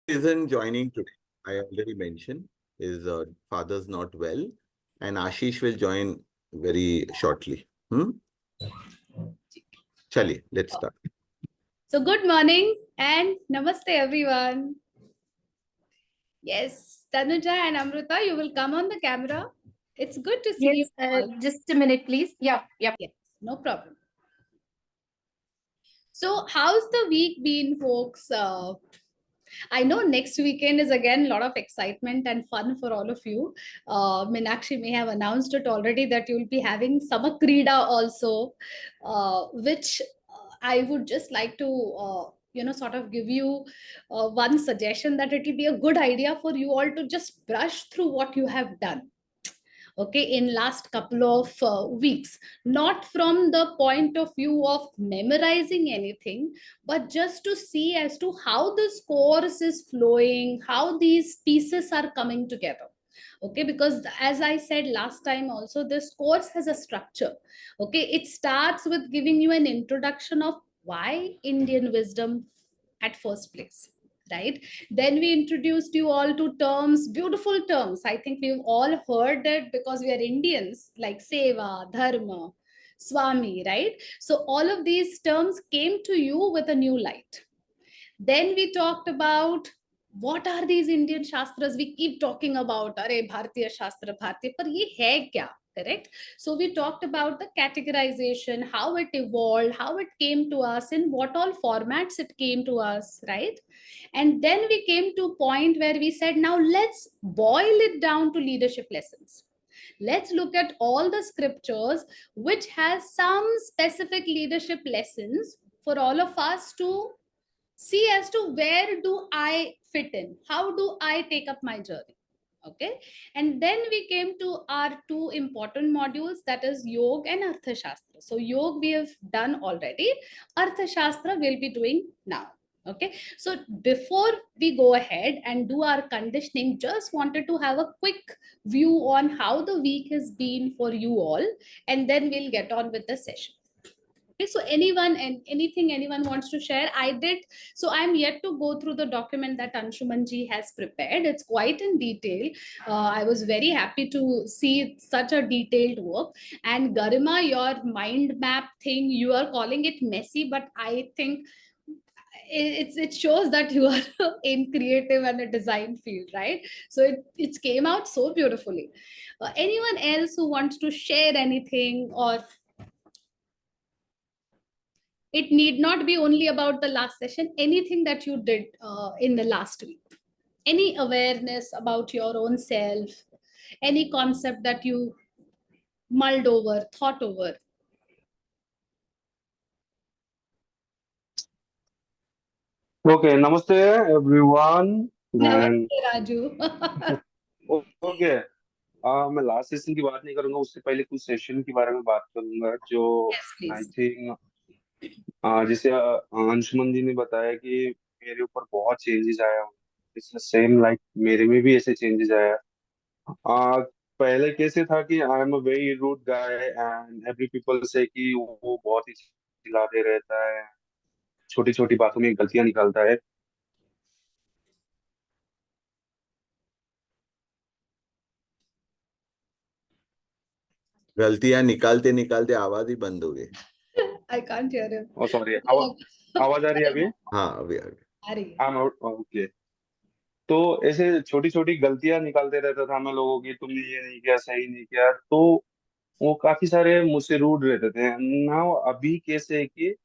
isn't joining today. I already mentioned his father's not well, and Ashish will join very shortly. Chaliye, let's start. So good morning and namaste everyone. Yes, Tanuja and Amrita, you will come on the camera. It's good to see you all. Just a minute, please. Yep. Yes, no problem. So how's the week been, folks? I know next weekend is again a lot of excitement and fun for all of you. Meenakshi may have announced it already that you will be having Summer Krida also, which I would just like to sort of give you one suggestion that it will be a good idea for you all to just brush through what you have done, okay, in last couple of weeks, not from the point of view of memorizing anything, but just to see as to how this course is flowing, how these pieces are coming together. Okay, because as I said last time also, this course has a structure. Okay, it starts with giving you an introduction of why Indian wisdom at first place, right? Then we introduced you all to terms, beautiful terms. I think we've all heard it because we are Indians, like seva, dharma, swami, right? So all of these terms came to you with a new light. Then we talked about what are these Indian Shastras. We keep talking about, Are Bharatiya Shastra, Bharatiya, par ye hai kya? Correct. So we talked about the categorization, how it evolved, how it came to us, in what all formats it came to us, right? And then we came to a point where we said, now let's boil it down to leadership lessons. Let's look at all the scriptures which has some specific leadership lessons for all of us to see as to where do I fit in, how do I take up my journey. Okay, and then we came to our two important modules, that is yoga and Arthashastra. So yoga we have done already, Arthashastra we'll be doing now. Okay, so before we go ahead and do our conditioning, just wanted to have a quick view on how the week has been for you all, and then we'll get on with the session. Okay, so anyone and anything anyone wants to share? I did. So I'm yet to go through the document that Anshuman ji has prepared. It's quite in detail. I was very happy to see such a detailed work. And Garima, your mind map thing, you are calling it messy, but I think it shows that you are in creative and a design field, right? So it came out so beautifully. Anyone else who wants to share anything, or it need not be only about the last session, anything that you did in the last week, any awareness about your own self, any concept that you mulled over, thought over. Okay, namaste everyone. Namaste, Raju. Okay, मैं last session की बात नहीं करूंगा, उससे पहले कुछ session के बारे में बात करूंगा जो Yes, please. आई थिंक जैसे अंशुमन जी ने बताया कि मेरे ऊपर बहुत चेंजेस आया, इट्स सेम लाइक मेरे में भी ऐसे चेंजेस आया। पहले कैसे था कि I am a very rude guy and every people से कि वो बहुत ही चिल्लाते रहता है, छोटी छोटी बातों में गलतियां निकालता है। गलतियां निकालते निकालते आवाज ही बंद हो गई। I can't hear him. Oh sorry, आवाज आ रही है अभी? हाँ, अभी आ रही। ओके। तो ऐसे छोटी छोटी गलतियां निकालते रहता था मैं लोगों की, तुमने ये नहीं किया, सही नहीं किया, तो वो काफी सारे मुझसे रूड रहते थे ना। अभी कैसे है कि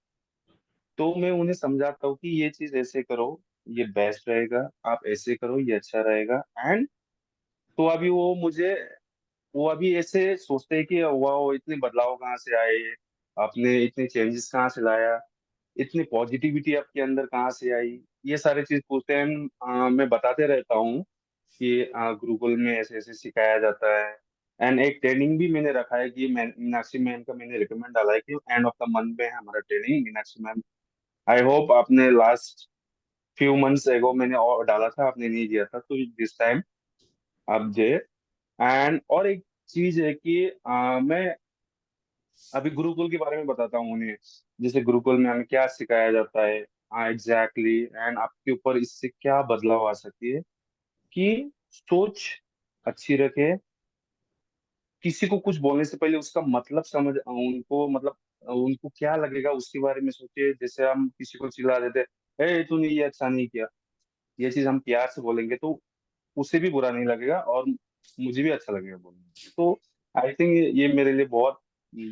तो मैं उन्हें समझाता हूँ कि ये चीज ऐसे करो, ये बेस्ट रहेगा, आप ऐसे करो, ये अच्छा रहेगा। एंड तो अभी वो अभी ऐसे सोचते हैं कि वाह, इतने बदलाव कहाँ से आए, आपने इतने चेंजेस कहाँ से लाया, इतनी पॉजिटिविटी आपके अंदर कहाँ से आई, ये सारे चीज पूछते हैं। मैं बताते रहता हूँ कि गुरुकुल में ऐसे ऐसे सिखाया जाता है। एंड एक ट्रेनिंग भी मैंने रखा है कि मीनाक्षी मैम का मैंने रिकमेंड डाला है कि एंड ऑफ द मंथ में है हमारा training. Meenakshi ma'am, I hope आपने लास्ट फ्यू मंथ्स एगो मैंने और डाला था, आपने नहीं दिया था, तो दिस टाइम आप दे। एंड और एक चीज है कि मैं अभी गुरुकुल के बारे में बताता हूँ उन्हें। जैसे गुरुकुल में हमें क्या सिखाया जाता है, एग्जैक्टली, एंड आपके ऊपर इससे क्या बदलाव आ सकती है कि सोच अच्छी रखे, किसी को कुछ बोलने से पहले उसका मतलब समझ, उनको मतलब उनको क्या लगेगा उसके बारे में सोचे। जैसे हम किसी को चिल्ला देते, ए तूने ये अच्छा नहीं किया, ये चीज हम प्यार से बोलेंगे तो उसे भी बुरा नहीं लगेगा और मुझे भी अच्छा लगेगा बोलने में। तो आई थिंक ये मेरे लिए बहुत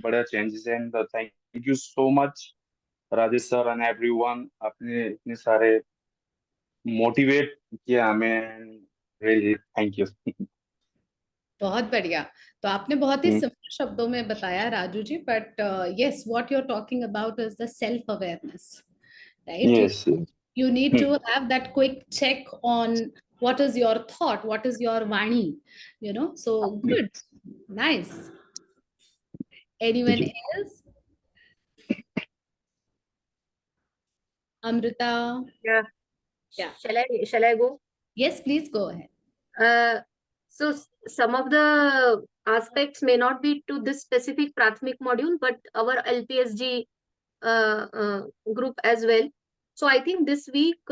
बड़ा चेंजेस है। And thank you so much Rajesh sir and everyone, आपने इतने सारे मोटिवेट किया हमें, रियली थैंक यू। बहुत बढ़िया। तो आपने बहुत ही सिंपल शब्दों में बताया Raju ji, but yes, what you are talking about is the self awareness, right? Yes. You need to have that quick check on what is your thought, what is your vani, so good, nice. Anyone else? Amrita? Yeah. Yeah. Shall I go? Yes, please go ahead. Some of the aspects may not be to this specific Praathamik module, but our LPSG group as well. So I think this week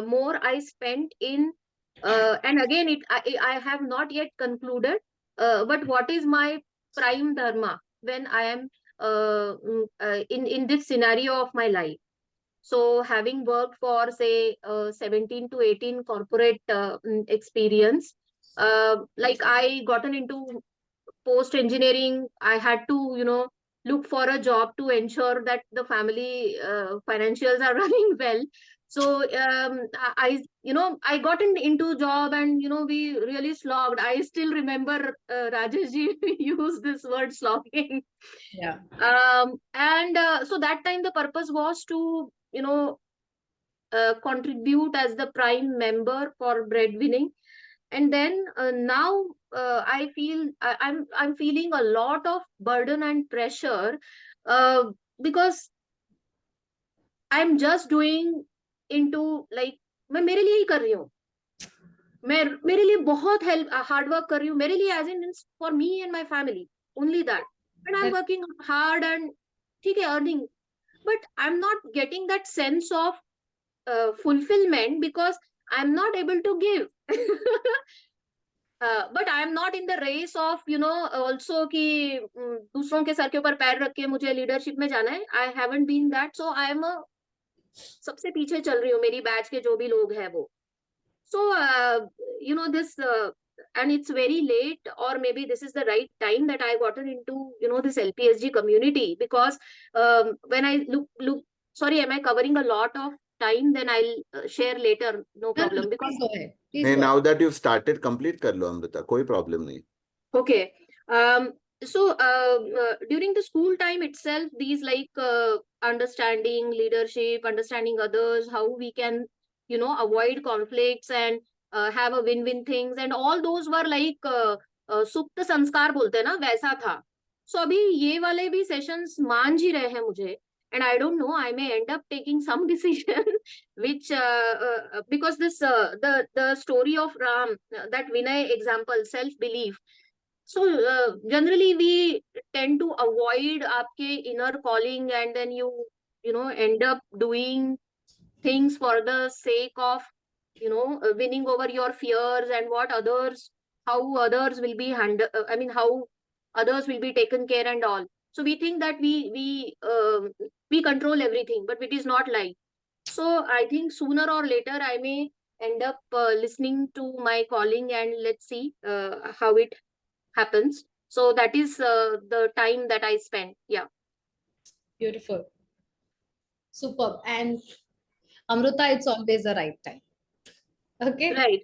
more I spent in, and again I have not yet concluded. But what is my prime dharma when I am in this scenario of my life? So having worked for say 17 to 18 corporate experience, like I gotten into post engineering, I had to, look for a job to ensure that the family financials are running well. So I got into job, and we really slogged. I still remember Rajesh ji used this word slogging. Yeah. And so that time the purpose was to contribute as the prime member for breadwinning. And then now I feel I'm feeling a lot of burden and pressure, uh, because I'm just doing into like, मैं मेरे लिए ही कर रही हूँ, मैं मेरे लिए बहुत हेल्प हार्ड वर्क कर रही हूँ, मेरे लिए as in for me and my family, only that, and I am working hard and ठीक है earning, but I'm not getting that sense of fulfillment because I'm not able to give. But I am not in the race of also कि दूसरों के sir के ऊपर पैर रख के मुझे लीडरशिप में जाना है. I haven't been that, so I am सबसे पीछे चल रही हूँ, मेरी बैच के जो भी लोग हैं वो. So this and it's very late, or maybe this is the right time that I gotten into this LPSG community, because when I look sorry, am I covering a lot of time? Then I'll share later, no problem. Please Because go ahead. Please नहीं, go now ahead. that you've started, complete कर लो अमृता, कोई problem नहीं. okay, so during the school time itself, these like understanding leadership, understanding others, how we can avoid conflicts and have a win-win things, and all those were like सुप्त संस्कार बोलते हैं ना, वैसा था. So अभी ये वाले भी sessions मान ही रहे हैं मुझे, and I don't know, I may end up taking some decision which because this the story of Ram, that Vinay example, self belief. So generally we tend to avoid आपके inner calling, and then you end up doing things for the sake of winning over your fears, and what others, how others will be I mean how others will be taken care and all. So we think that we control everything, but it is not like. So I think sooner or later I may end up listening to my calling, and let's see how it happens. So that is the time that I spend. Yeah. Beautiful. Superb. And Amrita, it's always the right time. Okay. Right.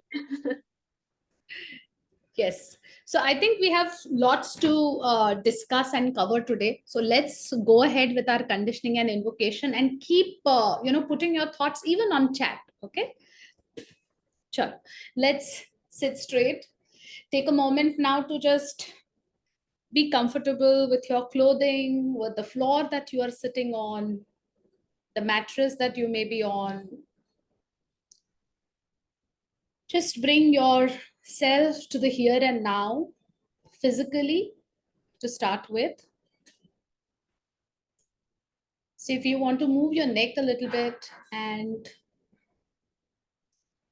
Yes. So I think we have lots to discuss and cover today. So let's go ahead with our conditioning and invocation, and keep, putting your thoughts even on chat. Okay. Sure. Let's sit straight. Take a moment now to just be comfortable with your clothing, with the floor that you are sitting on, the mattress that you may be on. Just bring yourself to the here and now, physically, to start with. So if you want to move your neck a little bit and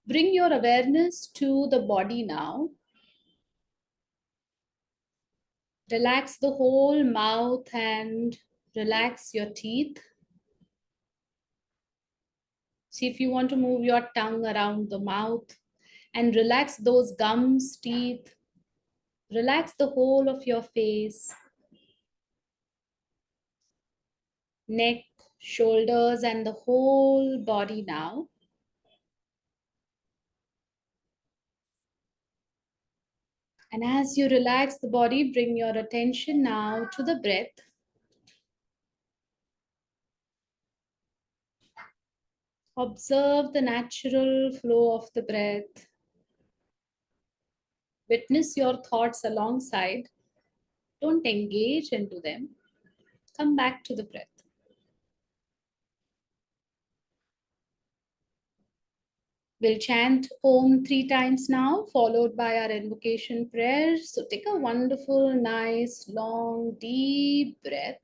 bring your awareness to the body now. Relax the whole mouth and relax your teeth. See if you want to move your tongue around the mouth and relax those gums, teeth. Relax the whole of your face, neck, shoulders, and the whole body now. And as you relax the body, bring your attention now to the breath. Observe the natural flow of the breath. Witness your thoughts alongside. Don't engage into them. Come back to the breath. We'll chant Om 3 times now, followed by our invocation prayer. So take a wonderful, nice, long, deep breath.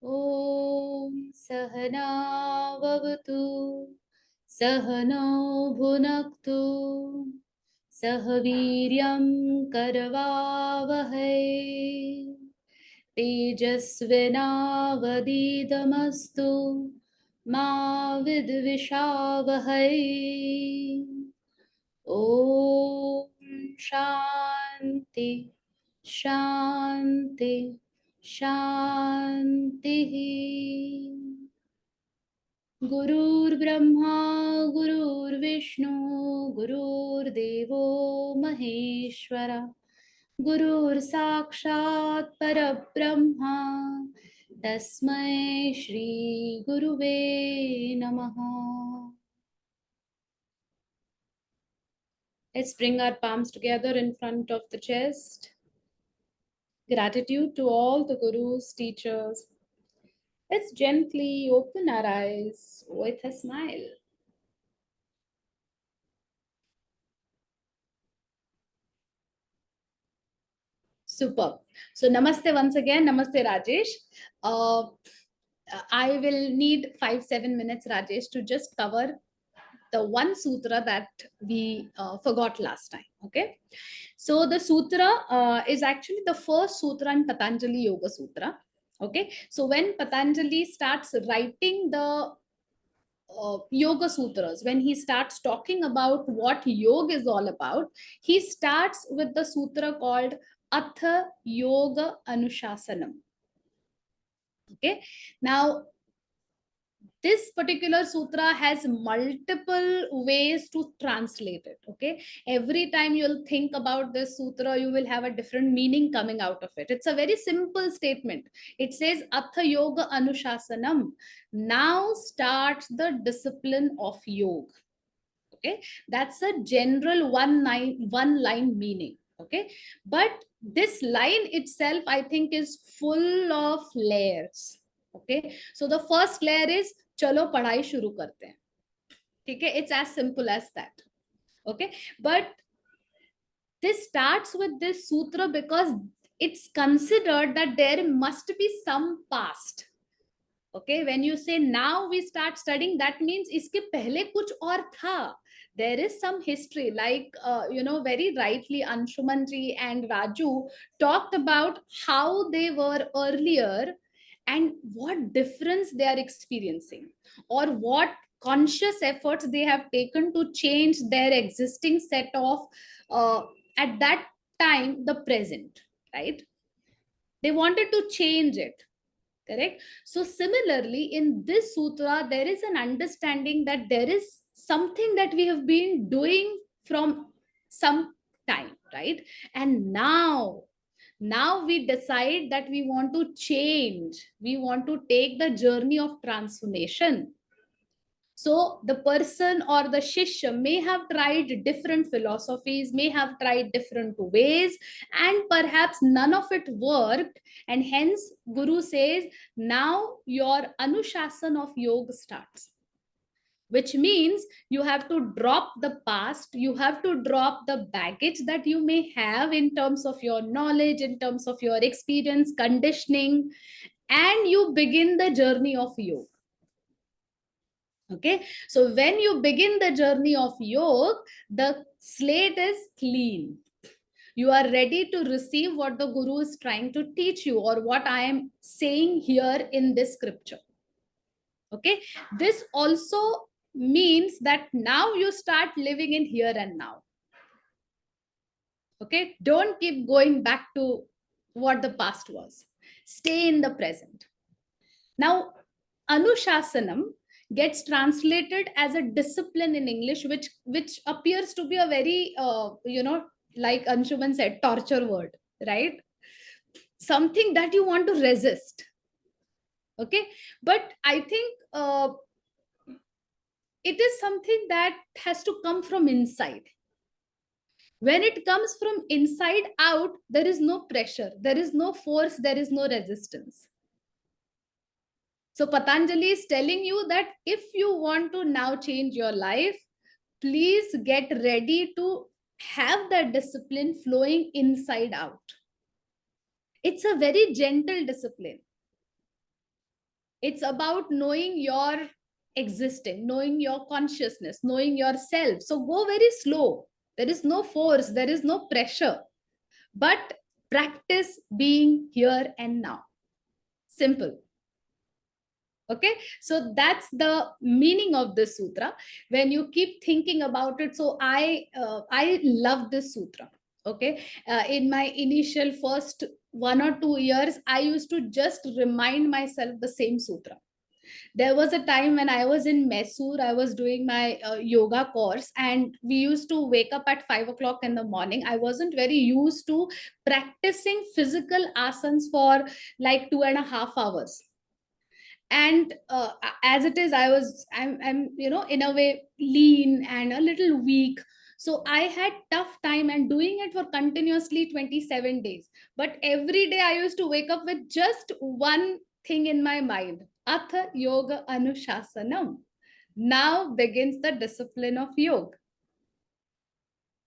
Om Sahana Vavatu Sahano Bhunaktu Sahaviryam Karavavahai Tejasvinavadidamastu Ma Vidvishavahai. Om Shanti Shanti Shanti. Gurur Brahma Gurur Vishnu Gurur Devo Maheshwara Gurur Sakshat Parabrahma Tasmai Shri Guruve Namaha. Let's bring our palms together in front of the chest. Gratitude to all the gurus, teachers. Let's gently open our eyes with a smile. Super. So namaste once again. Namaste, Rajesh. I will need 5-7 minutes, Rajesh, to just cover the one sutra that we forgot last time. Okay. So the sutra is actually the first sutra in Patanjali Yoga Sutra. Okay. So when Patanjali starts writing the Yoga Sutras, when he starts talking about what yoga is all about, he starts with the sutra called Atha Yoga Anushasanam. Okay. Now, this particular sutra has multiple ways to translate it. Okay, every time you'll think about this sutra, you will have a different meaning coming out of it. It's a very simple statement. It says Atha Yoga Anushasanam. Now starts the discipline of yoga. Okay, that's a general one line meaning. Okay, but this line itself, I think, is full of layers. Okay, so the first layer is चलो पढ़ाई शुरू करते हैं. ठीक है, it's as simple as that. Okay, but this starts with this sutra because it's considered that there must be some past. Okay, when you say now we start studying, that means iske pehle kuch aur tha. There is some history, like very rightly Anshumanji and Raju talked about how they were earlier and what difference they are experiencing, or what conscious efforts they have taken to change their existing set of at that time the present, right? They wanted to change it. Correct? So similarly, in this sutra, there is an understanding that there is something that we have been doing from some time, right? And now we decide that we want to change, we want to take the journey of transformation. So the person or the shishya may have tried different philosophies, may have tried different ways, and perhaps none of it worked. And hence, Guru says, now your Anushasan of yoga starts. Which means you have to drop the past, you have to drop the baggage that you may have in terms of your knowledge, in terms of your experience, conditioning, and you begin the journey of yoga. Okay, so when you begin the journey of yoga, the slate is clean. You are ready to receive what the Guru is trying to teach you, or what I am saying here in this scripture. Okay, this also means that now you start living in here and now. Okay, don't keep going back to what the past was. Stay in the present. Now, Anushasanam gets translated as a discipline in English, which appears to be a very like Anshuman said, torture word, right? Something that you want to resist. Okay, but I think it is something that has to come from inside. When it comes from inside out, there is no pressure, there is no force, there is no resistance. So Patanjali is telling you that if you want to now change your life, please get ready to have that discipline flowing inside out. It's a very gentle discipline. It's about knowing your existing, knowing your consciousness, knowing yourself. So go very slow. There is no force, there is no pressure, but practice being here and now. Simple. Okay, so that's the meaning of this sutra. When you keep thinking about it, so I love this sutra. Okay, in my initial first 1 or 2 years, I used to just remind myself the same sutra. There was a time when I was in Mysore, I was doing my yoga course, and we used to wake up at 5 o'clock in the morning. I wasn't very used to practicing physical asanas for like 2.5 hours. And as it is, I'm in a way lean and a little weak. So I had tough time and doing it for continuously 27 days. But every day I used to wake up with just one thing in my mind: Atha Yoga Anushasanam. Now begins the discipline of yoga.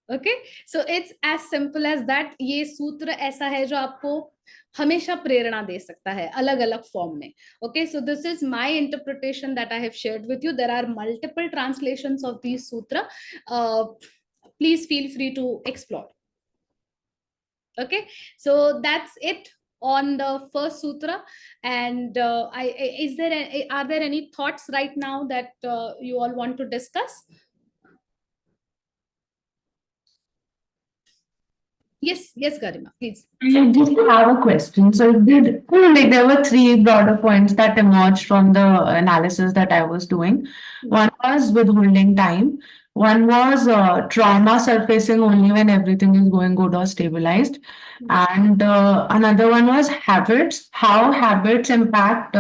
Okay, so it's as simple as that. ये सूत्र ऐसा है जो आपको हमेशा प्रेरणा दे सकता है अलग अलग फॉर्म में. Okay, so this is my interpretation that I have shared with you. There are multiple translations of these sutra. Please feel free to explore. Okay, so that's it on the first sutra. And are there any thoughts right now that you all want to discuss? Yes, Garima, please. I just have a question. So, like there were three broader points that emerged from the analysis that I was doing. One was withholding time. One was trauma surfacing only when everything is going good or stabilized. And another one was habits, how habits impact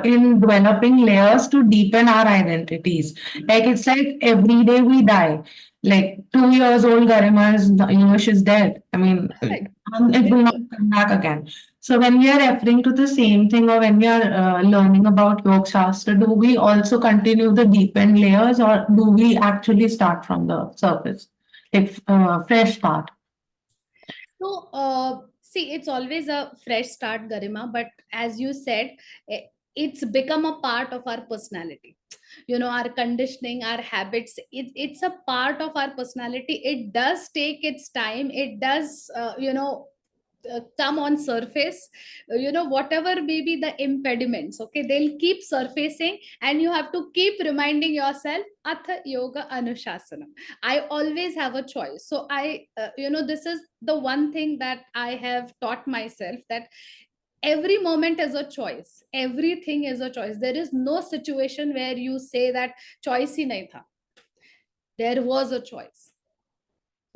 in developing layers to deepen our identities. Like it's like every day we die. Like 2 years old Garima is, she's dead. I mean, Right. it will not come back again. So when we are referring to the same thing, or when we are learning about Yoga Shastra, do we also continue the deepened layers, or do we actually start from the surface, like fresh start? So, see, it's always a fresh start, Garima, but as you said, it's become a part of our personality. Our conditioning, our habits, it's a part of our personality. It does take its time. It does, come on surface. Whatever may be the impediments, okay, they'll keep surfacing, and you have to keep reminding yourself, Atha Yoga Anushasanam. I always have a choice. So this is the one thing that I have taught myself, that every moment is a choice. Everything is a choice. There is no situation where you say that choice hi nahi tha. There was a choice.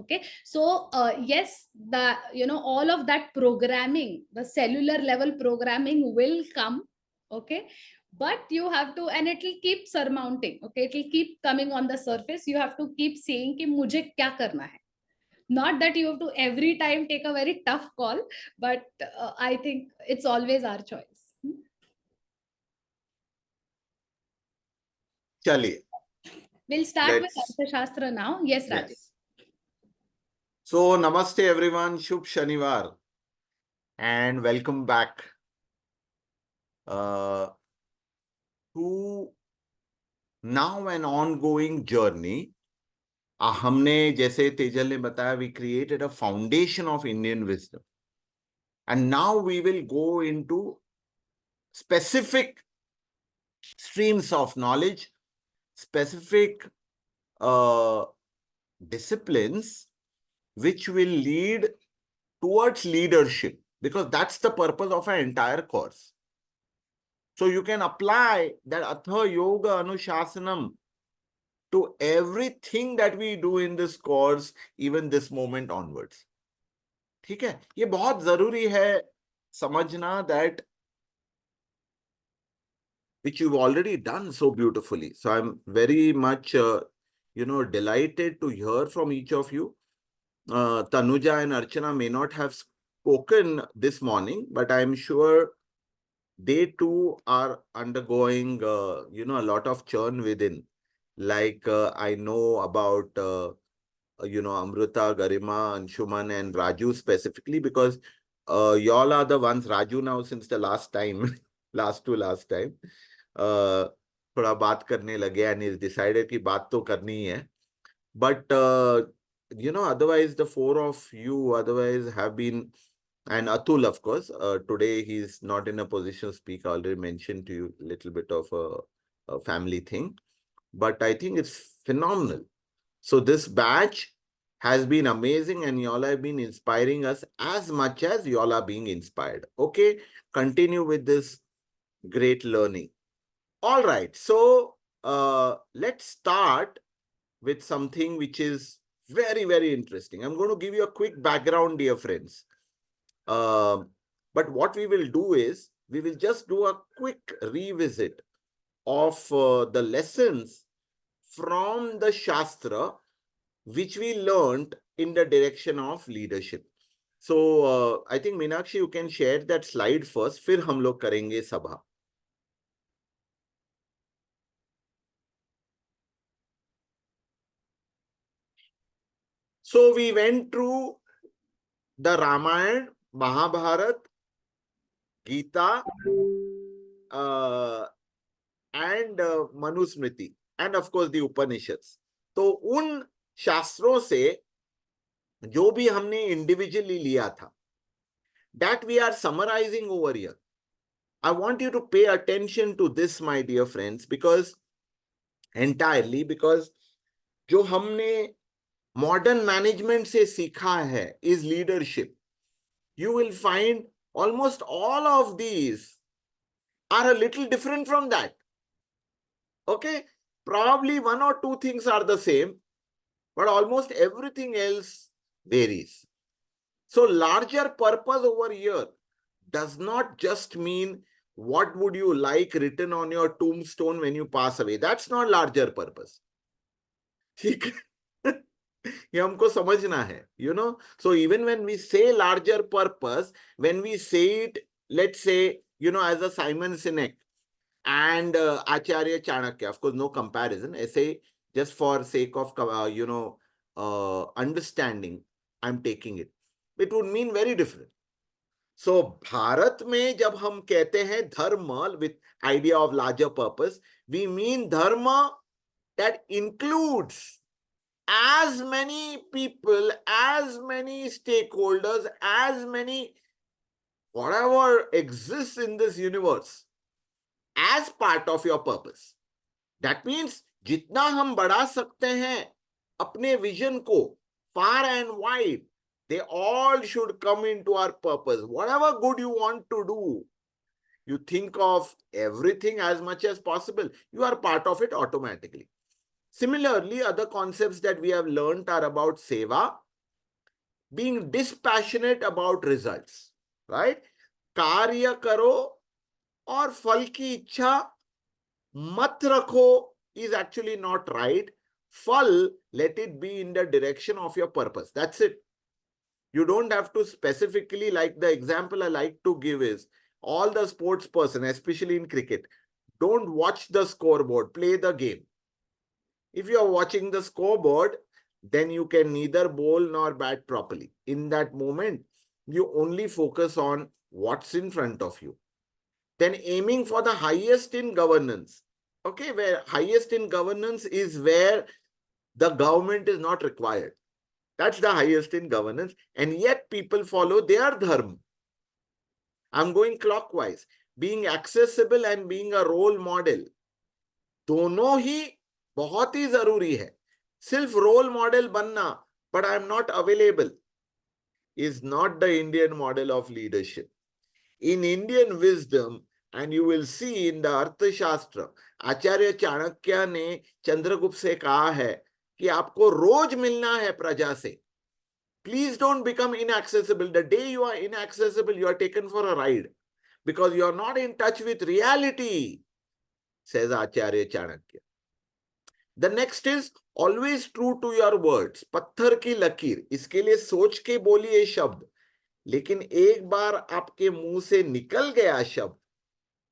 Okay, so yes, the all of that programming, the cellular level programming will come. Okay, but you have to, and it will keep surmounting. Okay, it will keep coming on the surface. You have to keep saying कि मुझे क्या करना है. Not that you have to every time take a very tough call, but I think it's always our choice. चलिए, We'll start with let's, Arthashastra now. Yes, Rajesh. yes. So, namaste everyone, Shubh Shanivar, and welcome back to now an ongoing journey. हमने जैसे तेजल ने बताया, we created a foundation of Indian wisdom, and now we will go into specific streams of knowledge, specific disciplines which will lead towards leadership, because that's the purpose of an entire course. So you can apply that Atha Yoga Anushasanam to everything that we do in this course, even this moment onwards. ठीक है, ये बहुत जरूरी है समझना, that which you've already done so beautifully. So I'm very much delighted to hear from each of you. Tanuja and Archana may not have spoken this morning, but I'm sure they too are undergoing a lot of churn within. Like I know about Amrita, Garima, Anshuman and Raju specifically, because y'all are the ones, Raju now since the last time, last time, थोड़ा बात करने लगे and he's decided कि बात तो करनी ही है. But otherwise the four of you otherwise have been, and Atul of course, today he's not in a position to speak. I already mentioned to you a little bit of a family thing, but I think it's phenomenal. So this batch has been amazing, and y'all have been inspiring us as much as y'all are being inspired. Okay, continue with this great learning. All right, so let's start with something which is very, very interesting. I'm going to give you a quick background, dear friends. But what we will do is, we will just do a quick revisit of the lessons from the Shastra, which we learned in the direction of leadership. So I think Meenakshi, you can share that slide first, फिर हम लोग करेंगे सभा. So we went through the Ramayana, Mahabharat, Gita, and Manusmriti, and of course the Upanishads. तो उन शास्त्रों से जो भी हमने individually लिया था, that we are summarizing over here. I want you to pay attention to this, my dear friends, because जो हमने modern management से सीखा है is leadership. You will find almost all of these are a little different from that. Okay, probably one or two things are the same, but almost everything else varies. So larger purpose over here does not just mean what would you like written on your tombstone when you pass away. That's not larger purpose. ठीक है, ये हमको समझना है, So even when we say larger purpose, when we say it, let's say, as a Simon Sinek and Acharya Chanakya, of course, no comparison. Essay, just for sake of, understanding, I'm taking it. It would mean very different. So, Bharat में जब हम कहते हैं dharma with idea of larger purpose, we mean dharma that includes as many people, as many stakeholders, as many whatever exists in this universe as part of your purpose. That means जितना हम बढ़ा सकते हैं अपने vision को far and wide, They all should come into our purpose. Whatever good you want to do, you think of everything as much as possible. You are part of it automatically. Similarly, other concepts that we have learned are about seva, being dispassionate about results, right? कार्य करो और फल की इच्छा मत रखो is actually not right. Fal, let it be in the direction of your purpose. That's it. You don't have to specifically, like the example I like to give is, all the sports person, especially in cricket, don't watch the scoreboard, play the game. If you are watching the scoreboard, then you can neither bowl nor bat properly. In that moment, you only focus on what's in front of you. Then aiming for the highest in governance. Okay, where highest in governance is where the government is not required. That's the highest in governance. And yet people follow their dharma. I'm going clockwise. Being accessible and being a role model. दोनों ही बहुत ही जरूरी है. सिर्फ role model बनना, but I'm not available, is not the Indian model of leadership. In Indian wisdom, and you will see in the Arthashastra, आचार्य चाणक्य ने चंद्रगुप्त से कहा है कि आपको रोज मिलना है प्रजा से. Please don't become inaccessible. The day you are inaccessible, you are taken for a ride because you are not in touch with reality, says Acharya Chanakya. The next is always true to your words. पत्थर की लकीर, इसके लिए सोच के बोलिए शब्द, लेकिन एक बार आपके मुंह से निकल गया शब्द,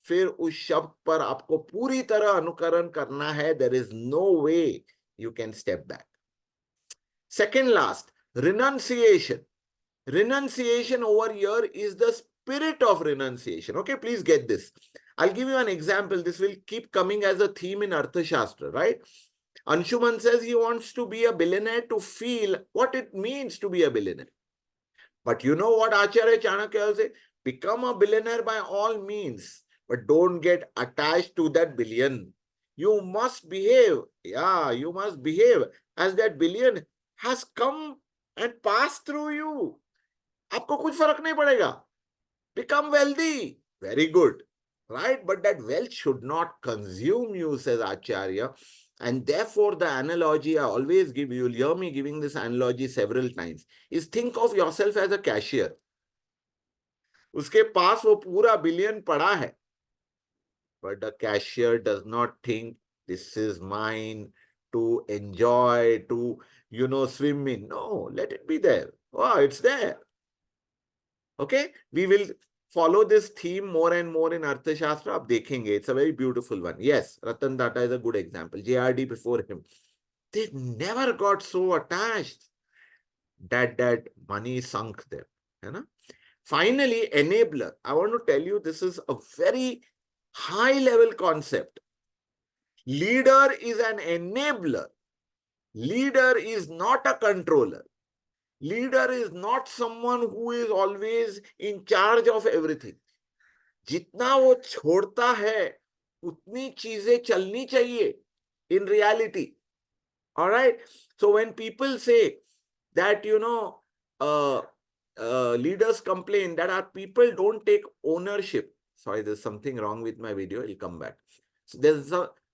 फिर उस शब्द पर आपको पूरी तरह अनुकरण करना है. There is no way you can step back. Second last, renunciation. Renunciation over here is the spirit of renunciation. Okay, please get this. I'll give you an example. This will keep coming as a theme in Arthashastra, right? Anshuman says he wants to be a billionaire to feel what it means to be a billionaire. But you know what Acharya Chanakya will say? Become a billionaire by all means, but don't get attached to that billion. You must behave. Yeah, you must behave as that billion has come and passed through you. आपको कुछ फर्क नहीं पड़ेगा. Become wealthy. Very good. Right? But that wealth should not consume you, says Acharya. And therefore, the analogy I always give, you'll hear me giving this analogy several times, is think of yourself as a cashier. उसके पास वो पूरा billion पड़ा है. But the cashier does not think this is mine to enjoy, to, swim in. No, let it be there. Oh, it's there. Okay, we will follow this theme more and more in Arthashastra. Ab dekhenge. It's a very beautiful one. Yes, Ratan Tata is a good example. JRD before him. They never got so attached that money sunk them. Finally, enabler. I want to tell you, this is a very high level concept. Leader is an enabler. Leader is not a controller. Leader is not someone who is always in charge of everything. जितना वो छोड़ता है, उतनी चीजें चलनी चाहिए in reality. All right. So when people say that, leaders complain that our people don't take ownership. Sorry, there's something wrong with my video. It'll come back. So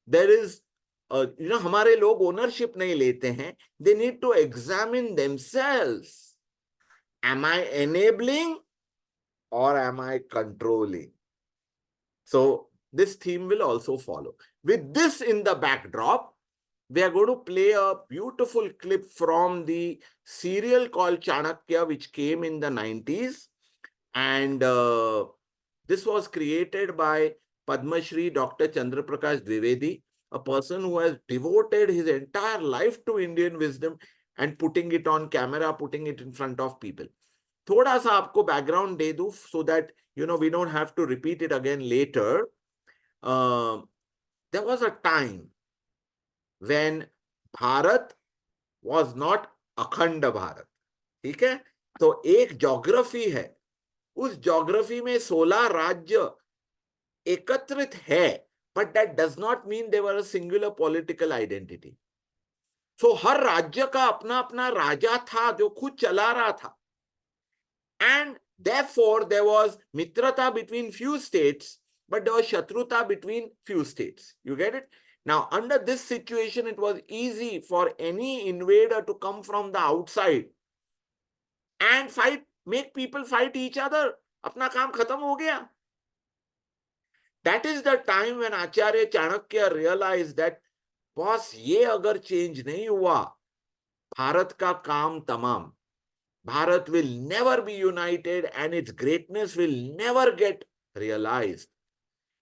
there is हमारे लोग ownership नहीं लेते हैं. They need to examine themselves. Am I enabling or am I controlling? So this theme will also follow. With this in the backdrop, we are going to play a beautiful clip from the serial called Chanakya, which came in the 90s. And this was created by Padma Shri Dr. Chandra Prakash Dwivedi, a person who has devoted his entire life to Indian wisdom and putting it on camera, putting it in front of people. थोड़ा सा आपको background दे दूं so that, we don't have to repeat it again later. There was a time when Bharat was not Akhand Bharat. ठीक है? तो एक geography है. उस geography में 16 राज्य एकत्रित है. But that does not mean they were a singular political identity. So हर राज्य का अपना अपना राजा था जो खुद चला रहा था. And therefore, there was mitrata between few states, but there was shatruta between few states. You get it? Now, under this situation, it was easy for any invader to come from the outside and fight, make people fight each other. Apna kaam khatam ho gaya. That is the time when Acharya Chanakya realized that, boss, ye agar change nahi hua, Bharat ka kaam tamam. Bharat will never be united and its greatness will never get realized.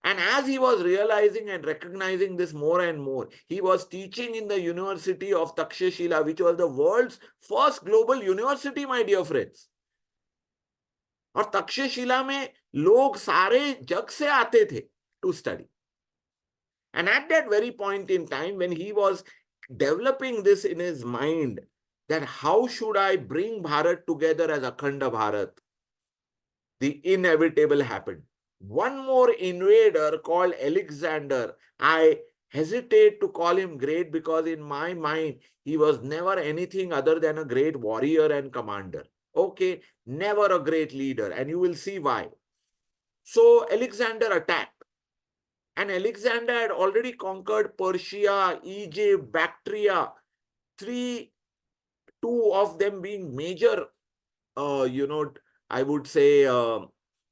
And as he was realizing and recognizing this more and more, he was teaching in the University of Takshashila, which was the world's first global university, my dear friends. और तक्षशिला में लोग सारे जग से आते थे to study. And at that very point in time, when he was developing this in his mind, that how should I bring Bharat together as Akhanda Bharat, the inevitable happened. One more invader called Alexander. I hesitate to call him great because in my mind, he was never anything other than a great warrior and commander. Okay, never a great leader, and you will see why. So Alexander attacked. And Alexander had already conquered Persia, Egypt, Bactria, two of them being major, I would say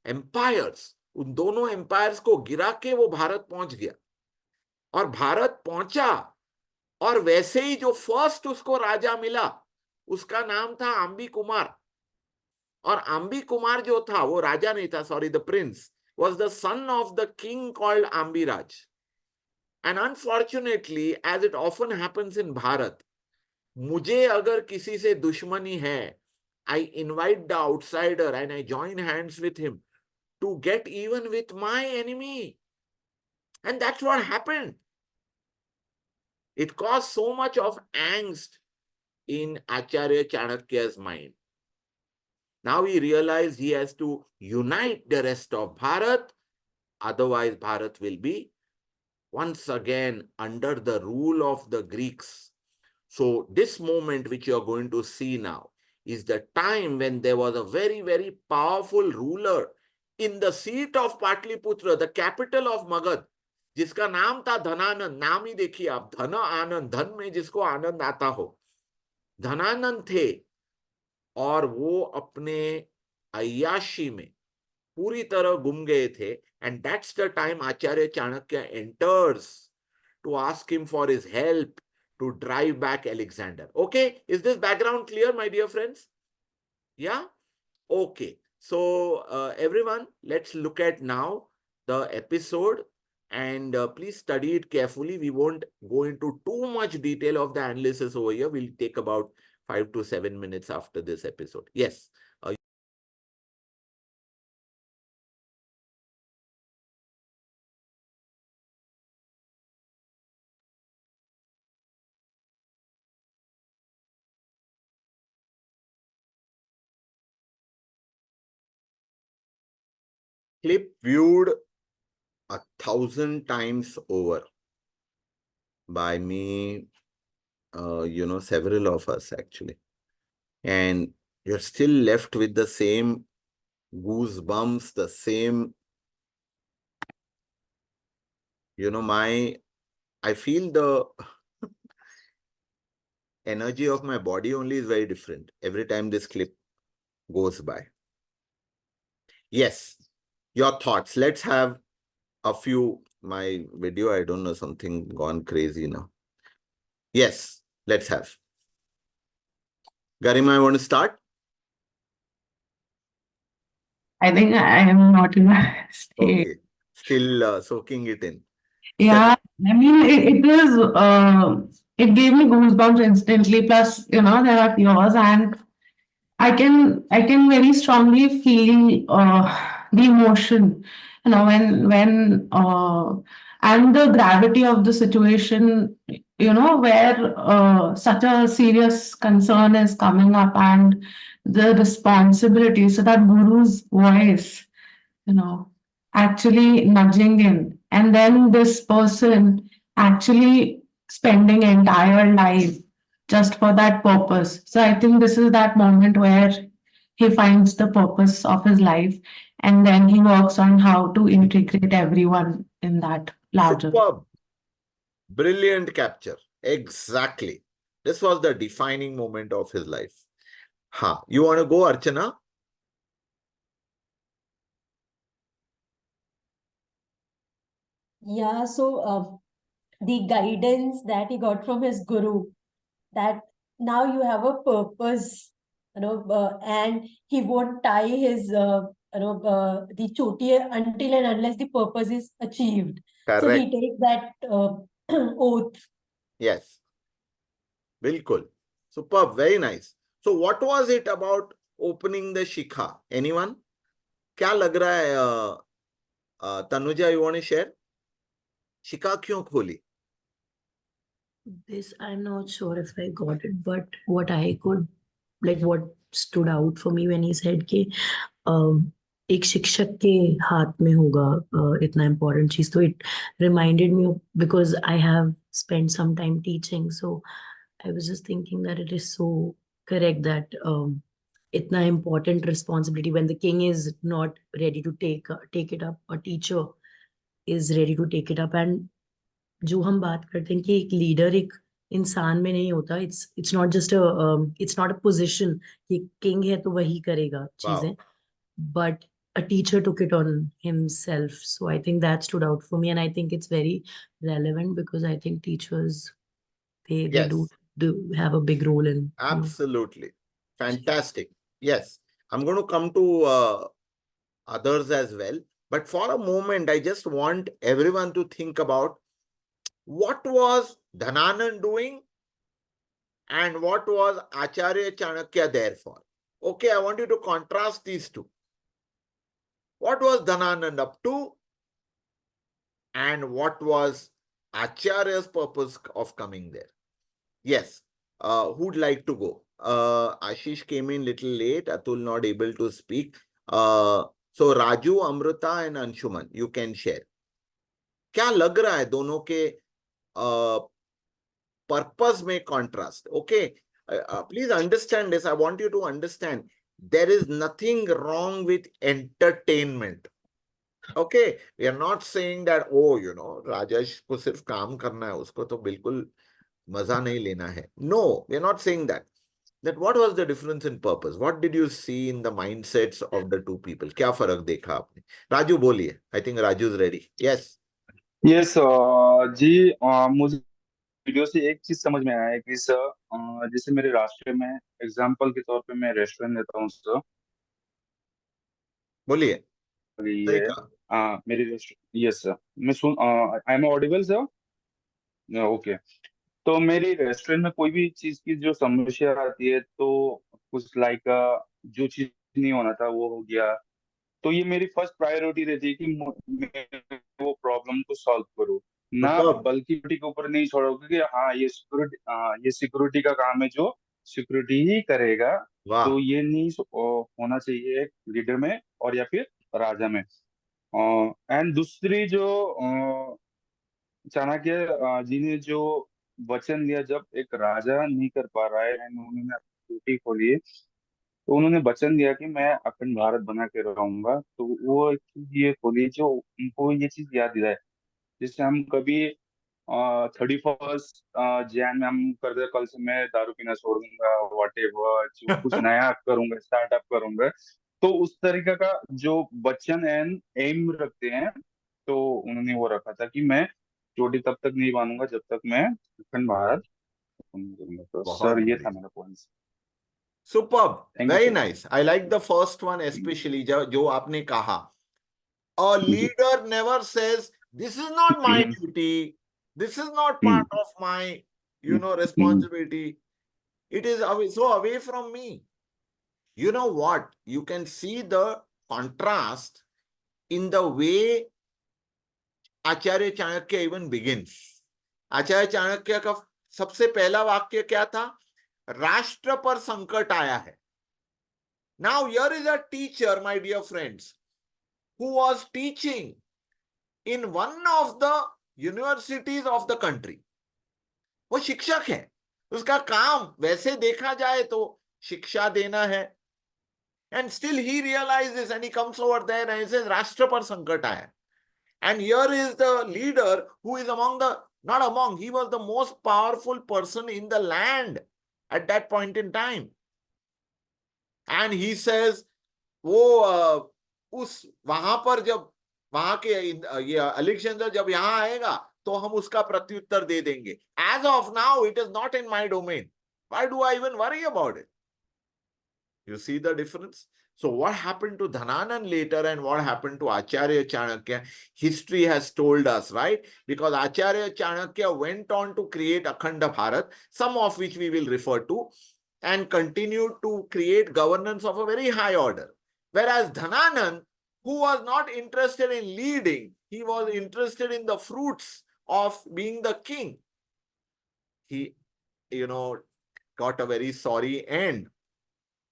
empires. उन दोनों empires को गिरा के वो भारत पहुंच गया. और भारत पहुंचा और वैसे ही जो फर्स्ट उसको राजा मिला उसका नाम था आंबी कुमार. और आंबी कुमार जो था वो राजा नहीं था, sorry, the Prince was the son of the king called Ambiraj. And unfortunately, as it often happens in Bharat, मुझे अगर किसी से दुश्मनी है, I invite the outsider and I join hands with him to get even with my enemy. And that's what happened. It caused so much of angst in Acharya Chanakya's mind. Now he realized he has to unite the rest of Bharat, otherwise Bharat will be once again under the rule of the Greeks. So this moment which you are going to see now is the time when there was a very, very powerful ruler in the seat of Patliputra, the capital of Magad, जिसका नाम था धनानंद. नाम ही देखिए आप, धन आनंद, धन में जिसको आनंद आता हो, धनानंद थे. और वो अपने अय्याशी में पूरी तरह गुम गए थे. And that's the time Acharya Chanakya enters to ask him for his help to drive back Alexander. Okay, is this background clear, my dear friends? Yeah? Okay. So everyone, let's look at now the episode and please study it carefully. We won't go into too much detail of the analysis over here. We'll take about 5 to 7 minutes after this episode. Yes. Clip viewed 1,000 times over by me, several of us actually. And you're still left with the same goosebumps, the same, I feel the energy of my body only is very different every time this clip goes by. Yes, your thoughts. Let's have a few. My video, I don't know, something gone crazy now. Yes, let's have. Garima, I want to start? I think I am not in a state. Okay, still soaking it in. Yeah, I mean, it gave me goosebumps instantly. Plus, there are tears, and I can very strongly feel the emotion, and the gravity of the situation, where such a serious concern is coming up and the responsibility. So that guru's voice, actually nudging in, and then this person actually spending entire life just for that purpose. So I think this is that moment where he finds the purpose of his life, and then he works on how to integrate everyone in that larger. Superb. Brilliant capture. Exactly. This was the defining moment of his life. You want to go, Archana? Yeah, so the guidance that he got from his guru, that now you have a purpose, and he won't tie his, the choti until and unless the purpose is achieved. So Correct. he takes that oath. Yes. Bilkul. Superb. Very nice. So what was it about opening the Shikha? Anyone? क्या लग रहा है Tanuja, you want to share? शिखा क्यों खोली? This I'm not sure if I got it, but what I could, like what stood out for me when he said कि एक शिक्षक के हाथ में होगा इतना important चीज, तो it reminded me of, because I have spent some time teaching, so I was just thinking that it is so correct that itna important responsibility when the king is not ready to take it up, a teacher is ready to take it up. And जो हम बात करते हैं कि एक leader एक इंसान में नहीं होता, it's not just it's not a position कि किंग है तो वही करेगा चीजें, but a teacher took it on himself. So I think that stood out for me, and I think it's very relevant because I think teachers, they Yes. do have a big role in Absolutely. Fantastic. Yes. I'm going to come to others as well. But for a moment, I just want everyone to think about what was Dhananand doing and what was Acharya Chanakya there for. Okay, I want you to contrast these two. What was Dhananand up to? And what was Acharya's purpose of coming there? Yes. Who'd like to go? Ashish came in little late. Atul not able to speak. So Raju, Amrita and Anshuman, you can share. क्या लग रहा है दोनों के purpose में contrast? Okay. Please understand this. I want you to understand. There is nothing wrong with entertainment. Okay. We are not saying that, oh, Rajesh को सिर्फ काम करना है, उसको तो बिल्कुल मजा नहीं लेना है. No, we are not saying that. That what was the difference in purpose? What did you see in the mindsets of the two people? क्या फर्क देखा आपने? राजू बोलिए. I think Raju is ready. Yes. Yes ji, मुझे video से एक चीज समझ में आया है कि सर, जैसे मेरे राष्ट्र में एग्जांपल के तौर पे मैं रेस्टोरेंट लेता हूँ सर, बोलिए. ये सही है कहा. मेरी रेस्टोरेंट, यस सर, मैं सुन, I am audible sir? Okay. तो मेरी रेस्टोरेंट में कोई भी चीज की जो समस्या आती है, तो कुछ लाइक जो चीज नहीं होना था वो हो गया, तो ये मेरी फर्स्ट प्रायोरिटी रहती है कि मैं वो प्रॉब्लम को सॉल्व करूँ, ना Superb. बल्कि सिक्योरिटी के ऊपर नहीं छोड़ोगे कि हाँ ये सिक्योरिटी का काम है जो सिक्योरिटी ही करेगा। वाह. तो ये नहीं होना चाहिए एक लीडर में और या फिर राजा में। एंड दूसरी जो चाणक्य जी ने जो वचन दिया, जब एक राजा नहीं कर पा रहा है एंड उन्होंने अपनी ड्यूटी खोली है, तो उन्होंने वचन दिया कि मैं अखंड भारत बना के रहूंगा। तो वो एक चीज ये खोली जो उनको ये चीज याद दिलाए, जिससे हम कभी 31 जैन में हम कर दे कल से मैं दारू पीना छोड़ दूंगा, वट एवर, जो कुछ नया करूंगा, स्टार्टअप करूंगा, तो उस तरीके का जो वचन एंड एम रखते हैं, तो उन्होंने वो रखा था कि मैं चोटी तब तक नहीं बांधूंगा जब तक मैं अखंड भारत नहीं करूंगा। तो बहुत सर ये था बढ़िया. मेरा point. Superb. Thank you Very sir. nice. I like the first one especially जो आपने कहा. A ji. leader never says, this is not my duty. This is not part of my, responsibility. It is away from me. You know what? You can see the contrast in the way Acharya Chanakya even begins. Acharya Chanakya का सबसे पहला वाक्य क्या था? राष्ट्र पर संकट आया है. Now here is a teacher, my dear friends, who was teaching in one of the universities of the country. वो शिक्षक है. उसका काम वैसे देखा जाए तो शिक्षा देना है. And still he realizes and he comes over there and he says, Rashtra par sankat aaya. And here is the leader who is among the, not among, he was the most powerful person in the land at that point in time. And he says, वो उस वहां पर जब वहां के ये Alexander जब यहाँ आएगा तो हम उसका प्रत्युत्तर दे देंगे. As of now, it is not in my domain. Why do I even worry about it? You see the difference? So what happened to Dhananand later and what happened to Acharya Chanakya? History has told us, right? Because Acharya Chanakya went on to create Akhand Bharat, some of which we will refer to, and continued to create governance of a very high order. Whereas Dhananand, who was not interested in leading, he was interested in the fruits of being the king. He, got a very sorry end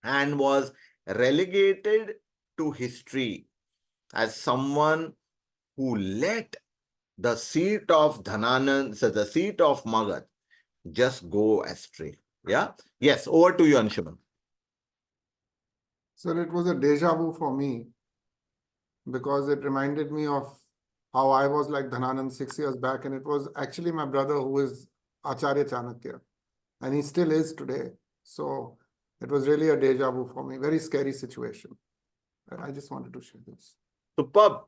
and was relegated to history as someone who let the seat of Dhananand, so the seat of Magad, just go astray. Yeah? Yes, over to you, Anshuman. So it was a deja vu for me because it reminded me of how I was like Dhananand 6 years back, and it was actually my brother who is Acharya Chanakya, and he still is today. So it was really a deja vu for me, very scary situation. I just wanted to share this. Superb.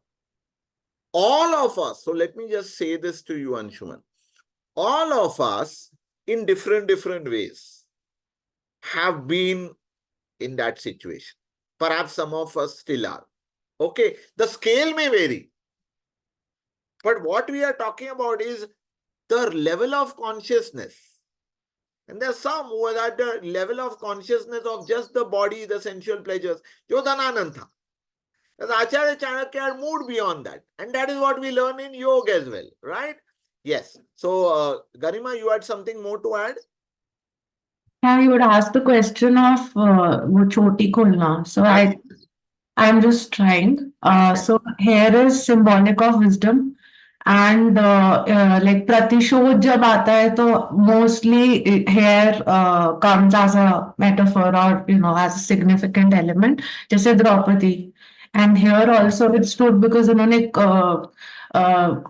All of us, so let me just say this to you, Anshuman. All of us, in different ways, have been in that situation. Perhaps some of us still are. Okay, the scale may vary. But what we are talking about is the level of consciousness. And there are some who are at the level of consciousness of just the body, the sensual pleasures. Jo Dhananand tha. As Acharya Chanakya had moved beyond that. And that is what we learn in yoga as well, right? Yes. So, Garima, you had something more to add? Yeah, you would ask the question of wo choti khulna. So I'm just trying. So hair is symbolic of wisdom, and like pratishodh jab aata hai, to mostly hair comes as a metaphor or as a significant element. जैसे Draupadi, and here also it stood because उन्होंने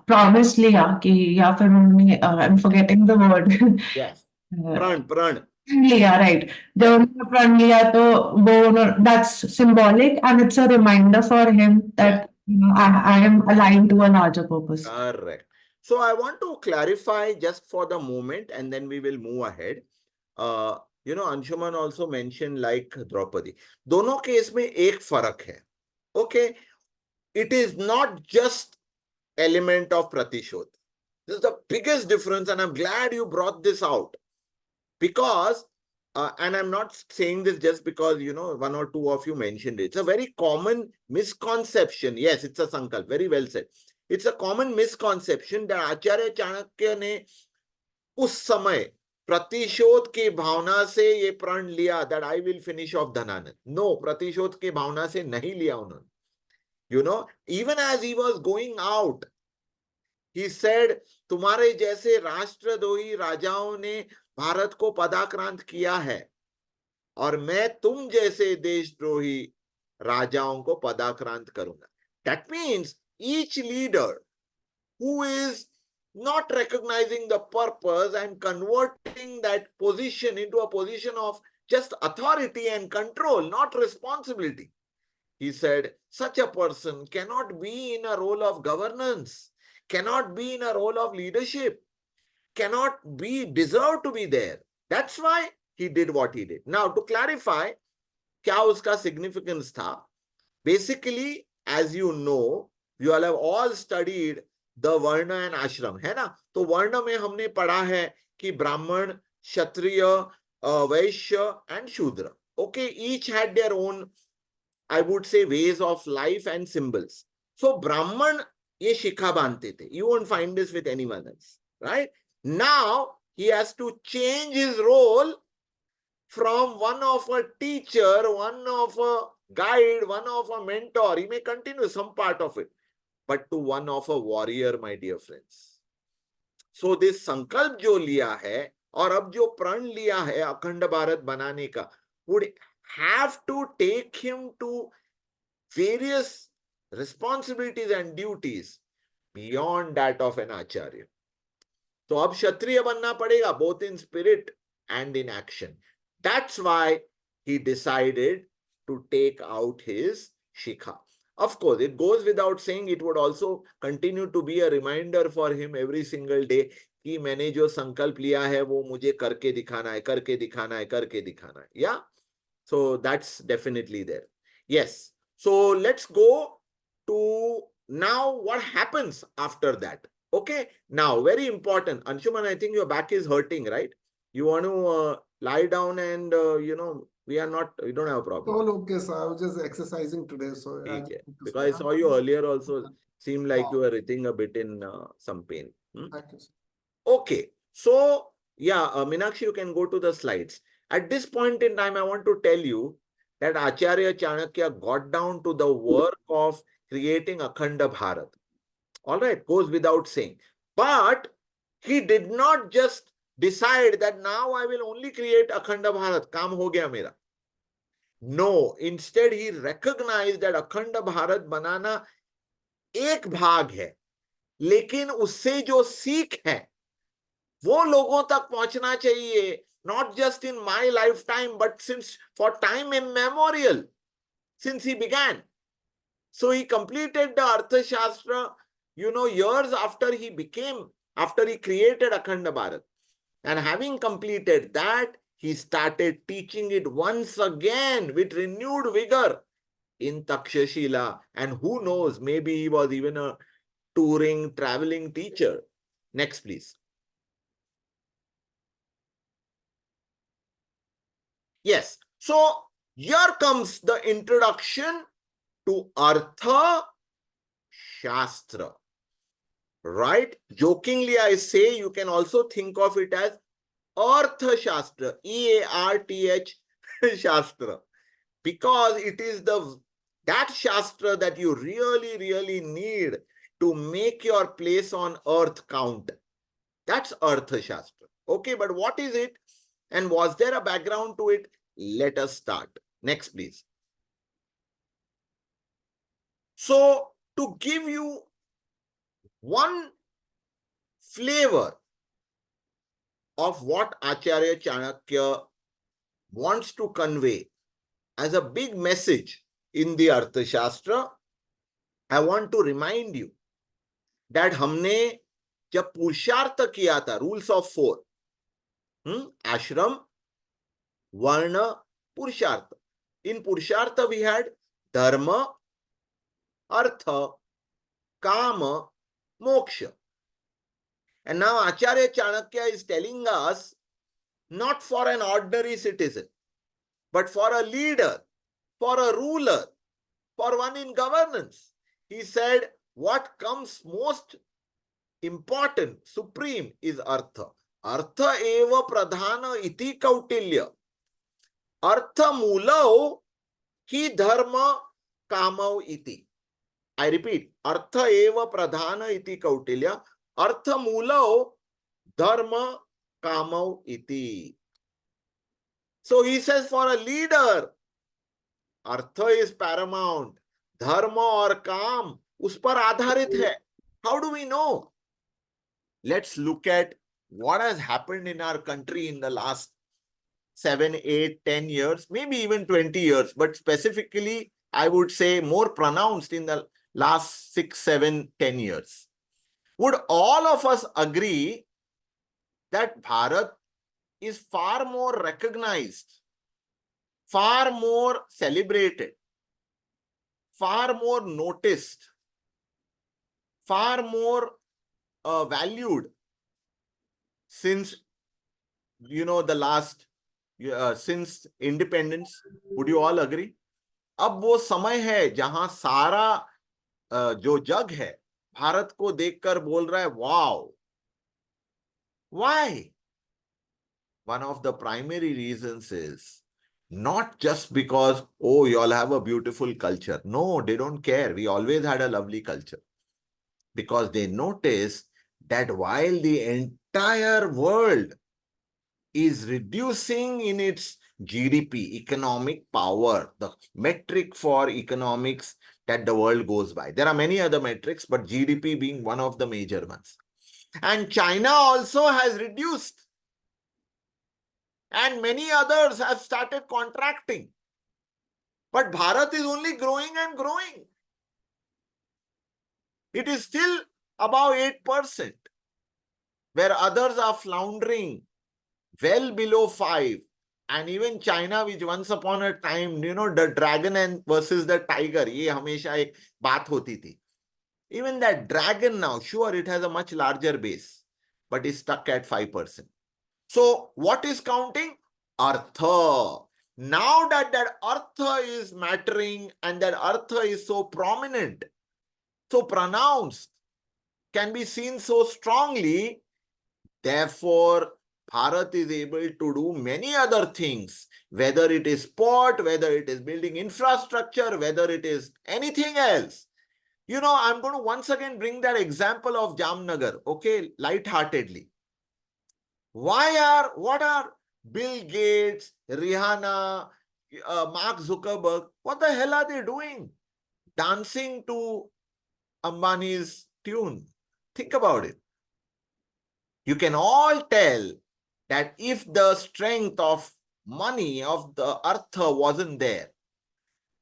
promise लिया कि या फिर उन्होंने I'm forgetting the word. Yes. Pran. Yeah, right. That's symbolic and it's a reminder for him that I am aligned to a larger purpose. Correct. So I want to clarify just for the moment and then we will move ahead. Anshuman also mentioned like Draupadi. दोनों case में एक फर्क है. Okay, it is not just element of pratishodh. This is the biggest difference and I'm glad you brought this out. Because, and I'm not saying this just because, one or two of you mentioned it. It's a very common misconception. Yes, it's a sankalp. Very well said. It's a common misconception that Acharya Chanakya ने उस समय प्रतिशोध की भावना से ये प्रण लिया that I will finish off Dhananand. No, प्रतिशोध की भावना से नहीं लिया उन्होंने. Even as he was going out, he said, तुम्हारे जैसे राष्ट्रद्रोही राजाओं ने भारत को पदाक्रांत किया है और मैं तुम जैसे देशद्रोही राजाओं को पदाक्रांत करूंगा. That means each leader who is not recognizing the purpose and converting that position into a position of just authority and control, not responsibility. He said, such a person cannot be in a role of governance, cannot be in a role of leadership, cannot be deserved to be there. That's why he did what he did. Now, to clarify, क्या उसका significance था? Basically, as you know, you all have all studied the Varna and Ashram, है ना? तो वर्ण में हमने पढ़ा है कि ब्राह्मण, क्षत्रिय, वैश्य and शूद्र. Okay, each had their own, I would say, ways of life and symbols. So, Brahman ये शिखा बांधते थे. You won't find this with anyone else, right? Now, he has to change his role from one of a teacher, one of a guide, one of a mentor. He may continue some part of it, but to one of a warrior, my dear friends. So this संकल्प जो लिया है और अब जो प्रण लिया है अखंड भारत बनाने का would have to take him to various responsibilities and duties beyond that of an acharya. तो अब क्षत्रिय बनना पड़ेगा, both in spirit and in action. That's why he decided to take out his shikha. Of course, it goes without saying, it would also continue to be a reminder for him every single day कि मैंने जो संकल्प लिया है वो मुझे करके दिखाना है, करके दिखाना है, करके दिखाना है. Yeah, so that's definitely there. Yes. So let's go to now what happens after that. Okay, now very important. Anshuman, I think your back is hurting, right? You want to lie down and, we don't have a problem. All okay, sir. I was just exercising today, so I Okay. need to Because I stay. saw you earlier also, seemed like you were writhing a bit in some pain. Thank you, sir. Okay, so yeah, Meenakshi, you can go to the slides. At this point in time, I want to tell you that Acharya Chanakya got down to the work of creating Akhanda Bharat. All right, goes without saying. But he did not just decide that now I will only create Akhanda Bharat, kaam ho gaya mera. No, instead he recognized that Akhanda Bharat banana एक भाग है, लेकिन उससे जो सीख है वो लोगों तक पहुंचना चाहिए, not just in my lifetime, but since for time immemorial, since he began. So he completed the Arthashastra, years after he created Akhanda Bharat. And having completed that, he started teaching it once again with renewed vigor in Takshashila. And who knows, maybe he was even a traveling teacher. Next, please. Yes. So here comes the introduction to Arthashastra. Right? Jokingly, I say you can also think of it as Arthashastra, E-A-R-T-H Shastra, because it is that Shastra that you really, really need to make your place on earth count. That's Arthashastra. Okay, but what is it? And was there a background to it? Let us start. Next, please. So, to give you one flavor of what Acharya Chanakya wants to convey as a big message in the Arthashastra, I want to remind you that हमने जब पुरुषार्थ किया था, rules of 4, ashram, varna, purushartha. In purushartha we had dharma, artha, kama, moksha. And now Acharya Chanakya is telling us, not for an ordinary citizen, but for a leader, for a ruler, for one in governance. He said, what comes most important, supreme, is artha. Artha eva pradhana iti Kautilya. Artha mulao hi dharma kamau iti. I repeat, artha eva pradhana iti Kautilya. Artha mulao dharma kamau iti. So he says, for a leader, artha is paramount. Dharma or kam us par aadharit hai. How do we know? Let's look at what has happened in our country in the last 7, 8, 10 years, maybe even 20 years, but specifically, I would say more pronounced in the last 6, 7, 10 years. Would all of us agree that Bharat is far more recognized, far more celebrated, far more noticed, far more valued since, the last, since independence? Would you all agree? अब वो समय है जहां सारा जो जग है भारत को देखकर बोल रहा है, wow. Why? One of the primary reasons is not just because, oh, you all have a beautiful culture. No, they don't care. We always had a lovely culture. Because they notice that while the entire world is reducing in its GDP, economic power, the metric for economics that the world goes by. There are many other metrics, but GDP being one of the major ones. And China also has reduced. And many others have started contracting. But Bharat is only growing and growing. It is still above 8%, where others are floundering well below 5%. And even China, which once upon a time, the dragon and versus the tiger, ये हमेशा एक बात होती थी. Even that dragon now, sure, it has a much larger base, but is stuck at 5%. So what is counting? Artha. Now that Artha is mattering and that Artha is so prominent, so pronounced, can be seen so strongly, therefore, Bharat is able to do many other things, whether it is port, whether it is building infrastructure, whether it is anything else. I'm going to once again bring that example of Jamnagar, okay, lightheartedly. What are Bill Gates, Rihanna, Mark Zuckerberg, what the hell are they doing? Dancing to Ambani's tune. Think about it. You can all tell that if the strength of money, of the Artha wasn't there,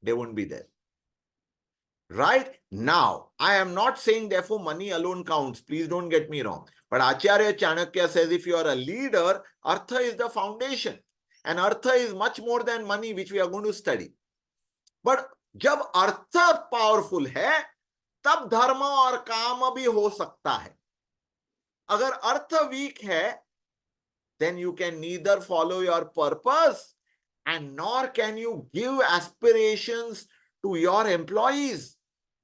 they wouldn't be there. Right? Now, I am not saying therefore money alone counts. Please don't get me wrong. But Acharya Chanakya says if you are a leader, Artha is the foundation. And Artha is much more than money, which we are going to study. But जब Artha powerful है, तब धर्म और काम भी हो सकता है. अगर Artha weak है, then you can neither follow your purpose and nor can you give aspirations to your employees.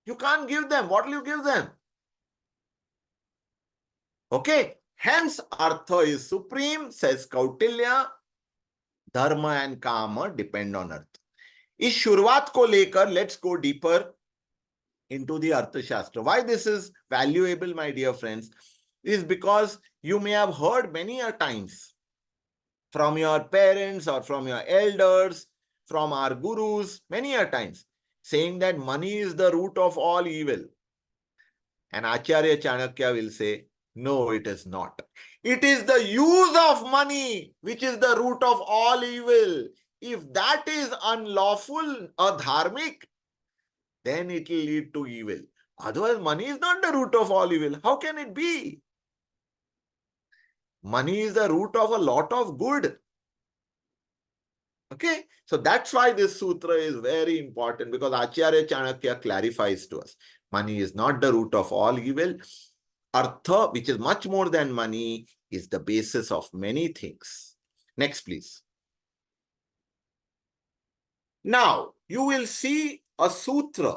You can't give them. What will you give them? Okay. Hence, Artha is supreme, says Kautilya. Dharma and Kama depend on Artha. इस शुरुआत को लेकर, let's go deeper into the Arthashastra. Why this is valuable, my dear friends, is because you may have heard many a times from your parents or from your elders, from our gurus, many a times, saying that money is the root of all evil. And Acharya Chanakya will say, no, it is not. It is the use of money which is the root of all evil. If that is unlawful or dharmic, then it will lead to evil. Otherwise, money is not the root of all evil. How can it be? Money is the root of a lot of good. Okay, so that's why this sutra is very important, because Acharya Chanakya clarifies to us. Money is not the root of all evil. Artha, which is much more than money, is the basis of many things. Next, please. Now, you will see a sutra,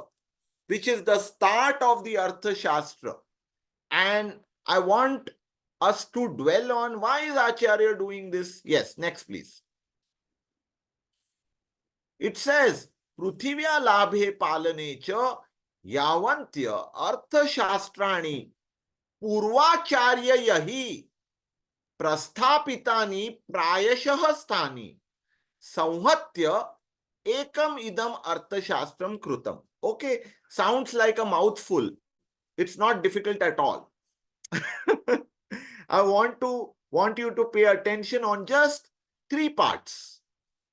which is the start of the Arthashastra. And I want us to dwell on why is Acharya doing this. Yes, next, please. It says, Prithivya labhe palane cha yavantya arthashastrani purvacharya yahi prasthapitani prayashah sthani संहत्य ekam idam arthashastram krutam. Okay, sounds like a mouthful. It's not difficult at all. I want you to pay attention on just 3 parts.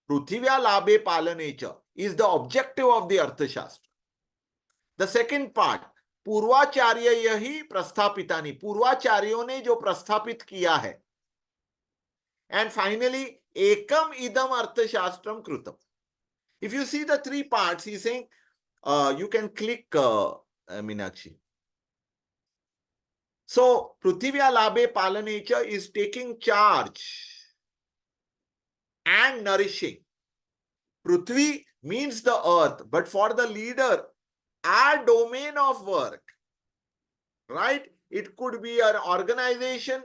Prithivya labhe palanecha is the objective of the Arthashastra. The second part, Purvacharya yahi prasthapitani. Purvacharyo ne jo prasthapit kiya hai. And finally, ekam idam arthashastram krutam. If you see the 3 parts, he's saying, you can click Meenakshi. So, Prithivya labhe palanecha is taking charge and nourishing. Prithvi means the earth, but for the leader, our domain of work, right? It could be an organization.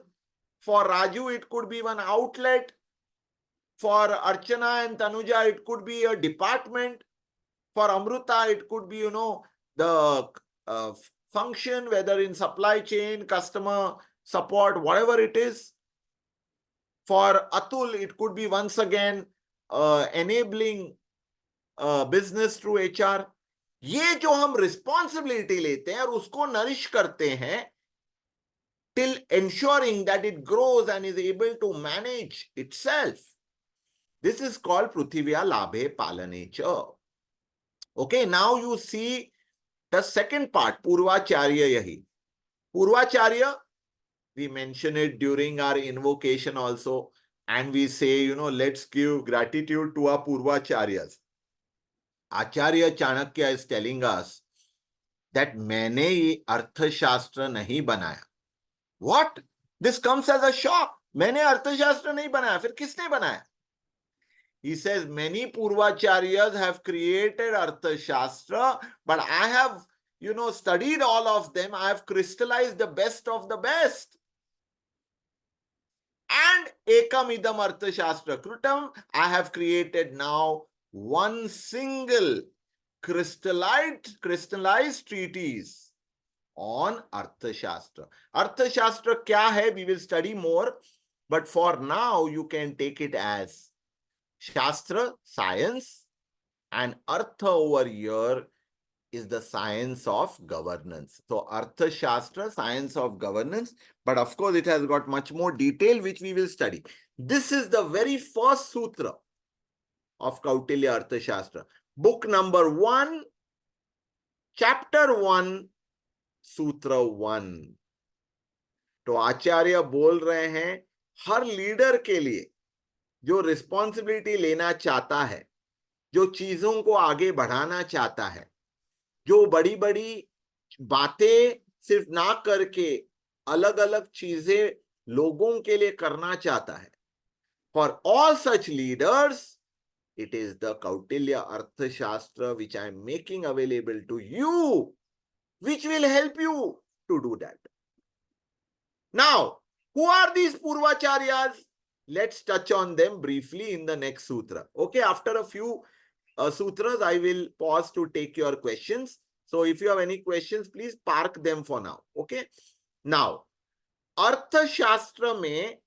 For Raju, it could be one outlet. For Archana and Tanuja, it could be a department. For Amruta, it could be, the function, whether in supply chain, customer support, whatever it is. For Atul, it could be once again enabling business through HR. ये जो हम responsibility लेते हैं और उसको nourish करते हैं till ensuring that it grows and is able to manage itself. This is called Prithivya Labhe Palanecha. Okay, now you see the second part, Purvacharya Yahi. Purvacharya, we mention it during our invocation also, and we say, let's give gratitude to our Purvacharyas. Acharya Chanakya is telling us that मैंने ये अर्थशास्त्र नहीं बनाया. What? This comes as a shock. मैंने अर्थशास्त्र नहीं बनाया, फिर किसने बनाया? He says many Purvacharyas have created Arthashastra, but I have, studied all of them. I have crystallized the best of the best. And Ekam Idam Arthashastra Krutam, I have created now one single crystallized treatise on Arthashastra. Arthashastra kya hai? We will study more, but for now you can take it as Shastra, science, and Artha over here is the science of governance. So Arthashastra, science of governance, but of course it has got much more detail which we will study. This is the very first sutra of Kautilya Arthashastra. Book number 1, chapter 1, सूत्र 1. तो आचार्य बोल रहे हैं हर leader के लिए जो responsibility लेना चाहता है, जो चीजों को आगे बढ़ाना चाहता है, जो बड़ी बड़ी बातें सिर्फ ना करके अलग अलग चीजें लोगों के लिए करना चाहता है, for all such leaders it is the Kautilya Arthashastra which I am making available to you, which will help you to do that. Now, who are these Purvacharyas? Let's touch on them briefly in the next sutra. Okay, after a few sutras, I will pause to take your questions. So if you have any questions, please park them for now. Okay. Now, Arthashastra में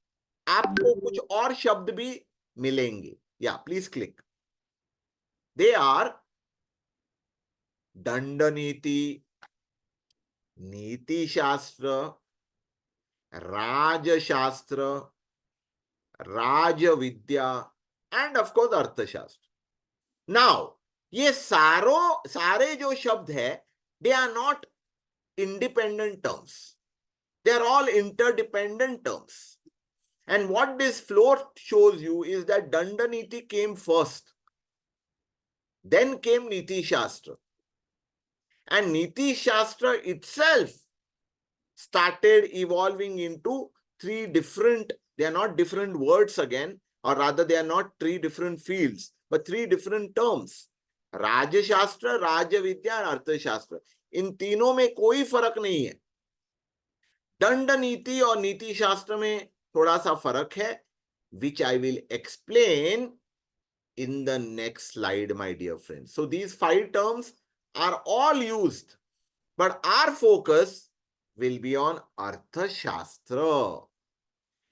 आपको कुछ और शब्द भी मिलेंगे. Yeah, please click. They are Dandneeti, Neetishaastra, Rajashastra, Rajavidya, and of course Arthashastra. Now, ये सारे जो शब्द है, they are not independent terms. They are all interdependent terms. And what this flow shows you is that Dandneeti came first. Then came Neetishaastra. And Neetishaastra itself started evolving into three different, they are not different words again, or rather they are not three different fields, but three different terms. Rajashastra, Rajavidya and Arthashastra. इन तीनों में कोई फर्क नहीं है. दंड नीति और नीति शास्त्र में थोड़ा सा फर्क है, which I will explain in the next slide, my dear friends. So these 5 terms are all used, but our focus will be on Arthashastra.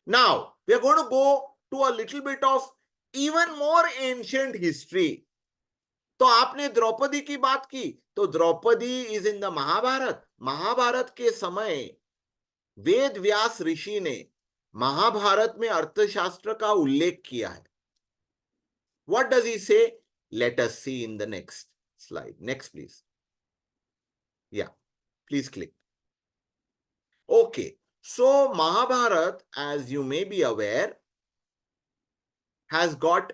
Now, we are going to go to a little bit of even more ancient history. तो आपने द्रौपदी की बात की, तो Draupadi is in the Mahabharata. Mahabharata के समय वेद व्यास ऋषि ने महाभारत में अर्थशास्त्र का उल्लेख किया है. What does he say? Let us see in the next slide. Next, please. Yeah, please click. Okay, so Mahabharat, as you may be aware, has got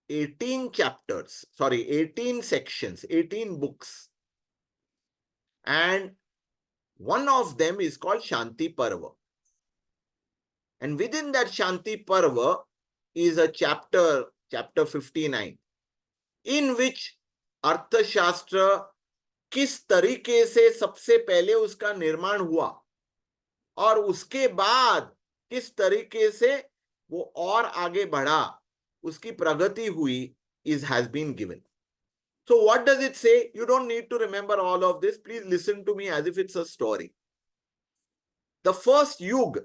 18 chapters, 18 sections, 18 books. And one of them is called Shanti Parva. And within that Shanti Parva is a chapter 59, in which Arthashastra किस तरीके से सबसे पहले उसका निर्माण हुआ और उसके बाद किस तरीके से वो और आगे बढ़ा, उसकी प्रगति हुई, has been given. So what does it say? You don't need to remember all of this. Please listen to me as if it's a story. The first yug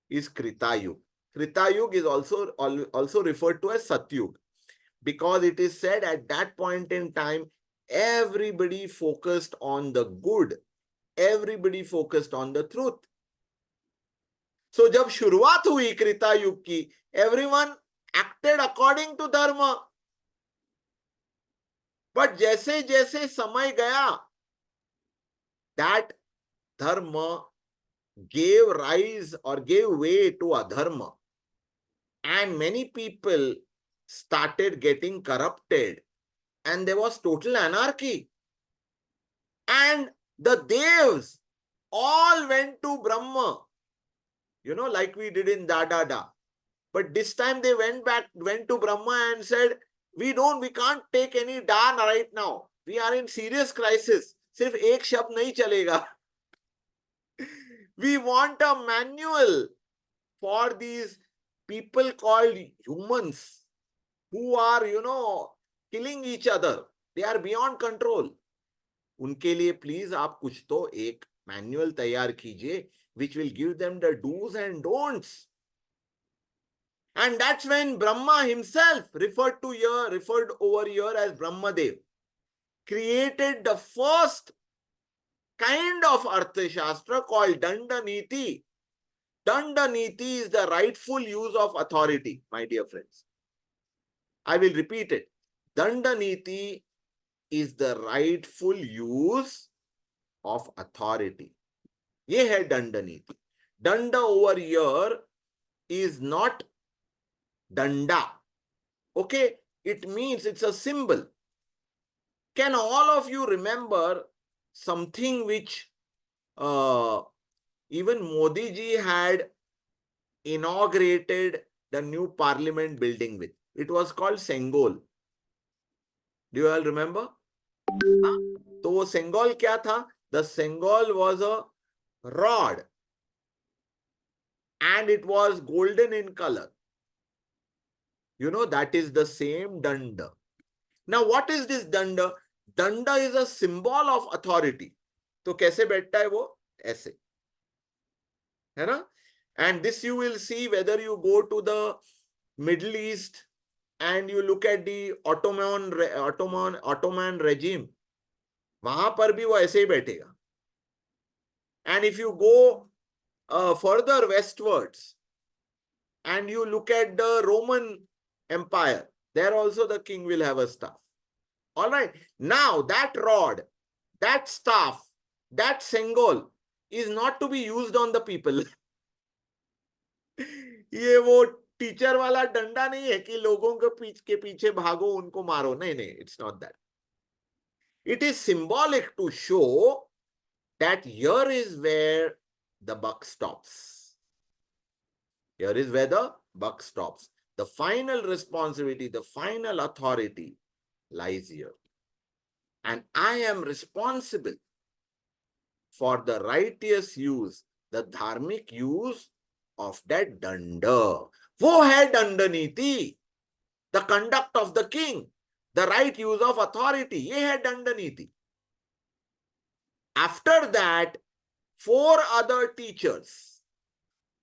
is Krita Yug. Krita Yuga is also referred to as Satyug, because it is said at that point in time, everybody focused on the good. Everybody focused on the truth. So जब शुरुआत हुई कृता युग की, everyone acted according to dharma. But जैसे जैसे समय गया, that dharma gave rise or gave way to adharma. And many people started getting corrupted. And there was total anarchy. And the devs all went to Brahma. You know, like we did in Da. But this time they went to Brahma and said, we can't take any dana right now. We are in serious crisis. Sirf ek shabd nahi chalega. We want a manual for these people called humans who are, killing each other. They are beyond control. उनके लिए please आप कुछ तो एक manual तैयार कीजिए which will give them the do's and don'ts. And that's when Brahma himself, referred over here as Brahmadev, created the first kind of Arthashastra called Dandneeti. Dandneeti is the rightful use of authority, my dear friends. I will repeat it. Dandneeti is the rightful use of authority. ये है Dandneeti. Danda over here is not danda. Okay? It means it's a symbol. Can all of you remember something which even Modi ji had inaugurated the new parliament building with? It was called Sengol. Do you all remember? तो वो Sengol क्या था? The Sengol was a rod and it was golden in color. You know, that is the same danda. Now, what is this danda? Danda is a symbol of authority. तो कैसे बैठता है वो? ऐसे. है ना? And this you will see whether you go to the Middle East and you look at the Ottoman regime. वहां पर भी वो ऐसे ही बैठेगा. And if you go further westwards and you look at the Roman Empire, there also the king will have a staff. All right. Now that rod, that staff, that sengol is not to be used on the people. ये वो teacher वाला डंडा नहीं है कि लोगों के पीछे भागो उनको मारो. नहीं, it's not that. It is symbolic to show that here is where the buck stops. Here is where the buck stops. The final responsibility, the final authority lies here. And I am responsible for the righteous use, the dharmic use of that danda. वो है Dandneeti, the conduct of the king, the right use of authority. ये है Dandneeti. After that, 4 other teachers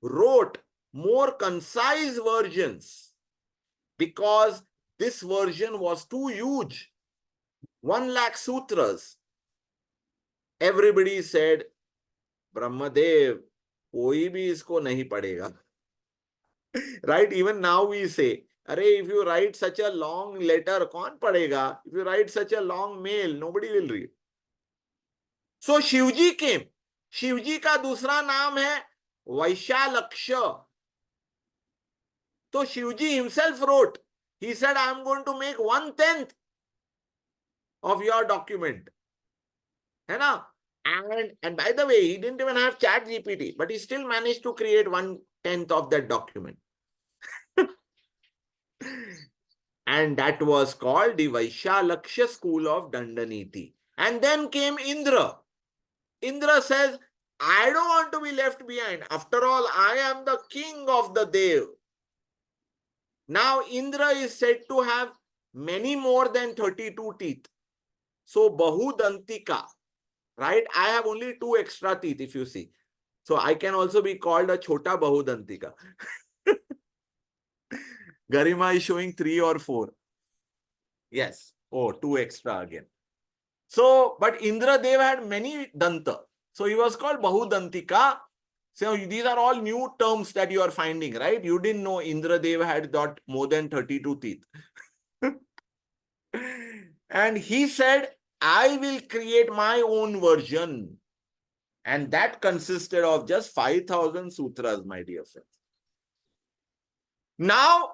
wrote more concise versions because this version was too huge. 1 lakh sutras. Everybody said, Brahmadev, koi bhi isko nahi padega. Right? Even now we say, Arey, if you write such a long letter, kaun padega? If you write such a long mail, nobody will read. So Shivji came. Shivji का दूसरा नाम है वैशालक्ष. So Shivji himself wrote. He said, I am going to make 1/10 of your document. है ना? And by the way, he didn't even have chat GPT, but he still managed to create 1/10 of that document. And that was called the Vaishalaksha school of Dandneeti. And then came Indra. Indra says, I don't want to be left behind. After all, I am the king of the Dev. Now, Indra is said to have many more than 32 teeth. So, Bahudantika, right? I have only 2 extra teeth, if you see. So, I can also be called a Chota Bahudantika. Garima is showing 3 or 4. Yes. Oh, 2 extra again. So, but Indradev had many danta. So he was called Bahudantika. So these are all new terms that you are finding, right? You didn't know Indradev had got more than 32 teeth. And he said, I will create my own version. And that consisted of just 5,000 sutras, my dear friends. Now,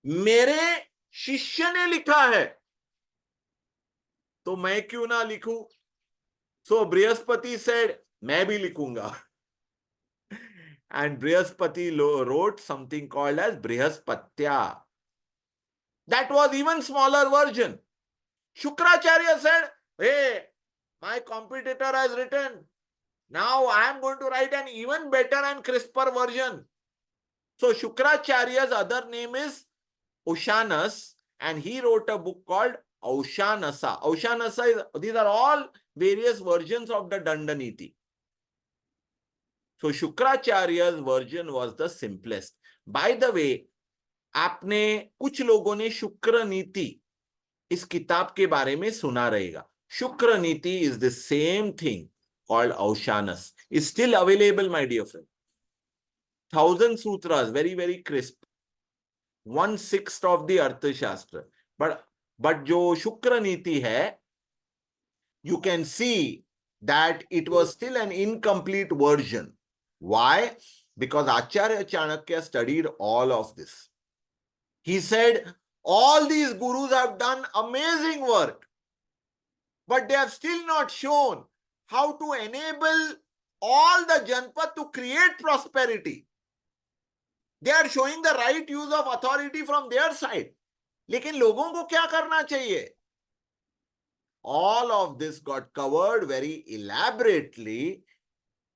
मेरे शिष्य ने लिखा है, तो मैं क्यों ना लिखूं? So Brihaspati said, मैं भी लिखूंगा. And Brihaspati wrote something called as Brihaspatya. That was even smaller version. Shukracharya said, hey, my competitor has written. Now I am going to write an even better and crisper version. So Shukracharya's other name is Oshanas, and he wrote a book called Aushanasa. Aushanasa is, these are all various versions of the Dandneeti. So Shukracharya's version was the simplest. By the way, आपने कुछ लोगों ने शुक्र नीति इस किताब के बारे में सुना रहेगा. शुक्र नीति is the same thing called Aushanas. Is still available, my dear friend. 1,000 sutras, very, very crisp. 1/6 of the Arthashastra. But jo Shukra Niti hai, you can see that it was still an incomplete version. Why? Because Acharya Chanakya studied all of this. He said, all these gurus have done amazing work, but they have still not shown how to enable all the Janpat to create prosperity. They are showing the right use of authority from their side. लेकिन लोगों को क्या करना चाहिए? All of this got covered very elaborately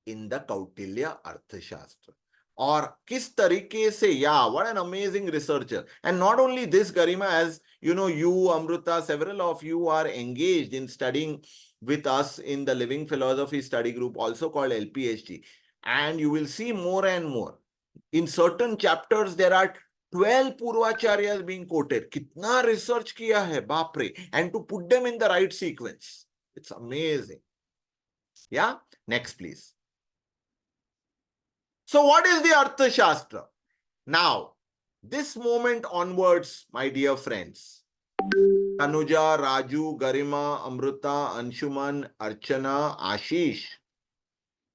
in the Kautilya Arthashastra. Or किस तरीके से, yeah, what an amazing researcher. And not only this, Garima, as you know, you, Amrita, several of you are engaged in studying with us in the Living Philosophy Study Group, also called LPHG. And you will see more and more. In certain chapters, there are 12 Purvacharyas being quoted. Kitna research kiya hai, baapre. And to put them in the right sequence. It's amazing. Yeah? Next, please. So what is the Arthashastra? Now, this moment onwards, my dear friends, Tanuja, Raju, Garima, Amrita, Anshuman, Archana, Ashish,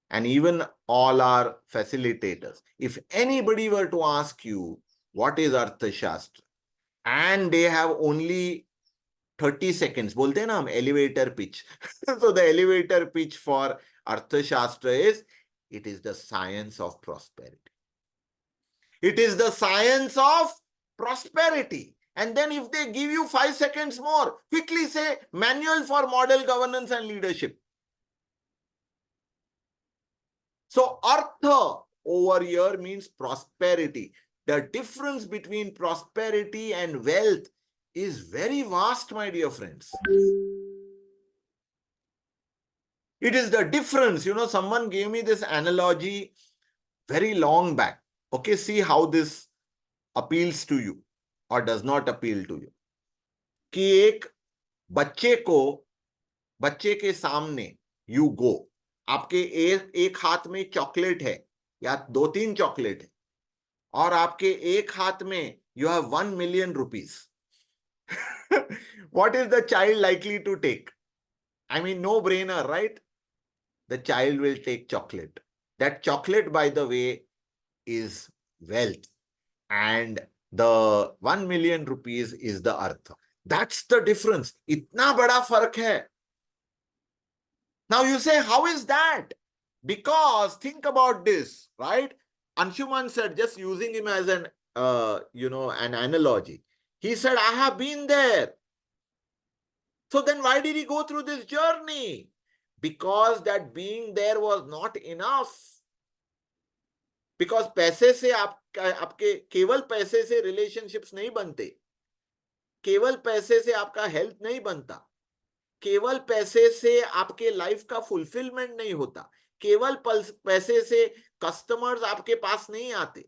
and even all our facilitators. If anybody were to ask you, what is Arthashastra? And they have only 30 seconds. Bolte hain na hum elevator pitch. So the elevator pitch for Arthashastra is, it is the science of prosperity. It is the science of prosperity. And then if they give you 5 seconds more, quickly say, manual for model governance and leadership. So Artha over here means prosperity. The difference between prosperity and wealth is very vast, my dear friends. It is the difference. You know, someone gave me this analogy very long back. Okay, see how this appeals to you or does not appeal to you. कि एक बच्चे के सामने you go. आपके एक हाथ में chocolate है या 2-3 चॉकलेट है और आपके एक हाथ में you have 1 million rupees. What is the child likely to take? I mean, no brainer, right? The child will take chocolate. That chocolate, by the way, is wealth. And the 1 million rupees is the artha. That's the difference. Itna bada fark hai. Now you say, how is that? Because think about this, right? Anshuman said, just using him as an, an analogy. He said, I have been there. So then why did he go through this journey? Because that being there was not enough. Because पैसे से आपके केवल पैसे से relationships नहीं बनते. केवल पैसे से आपका हेल्थ नहीं बनता. केवल पैसे से आपके लाइफ का फुलफिलमेंट नहीं होता. केवल पैसे से कस्टमर्स आपके पास नहीं आते.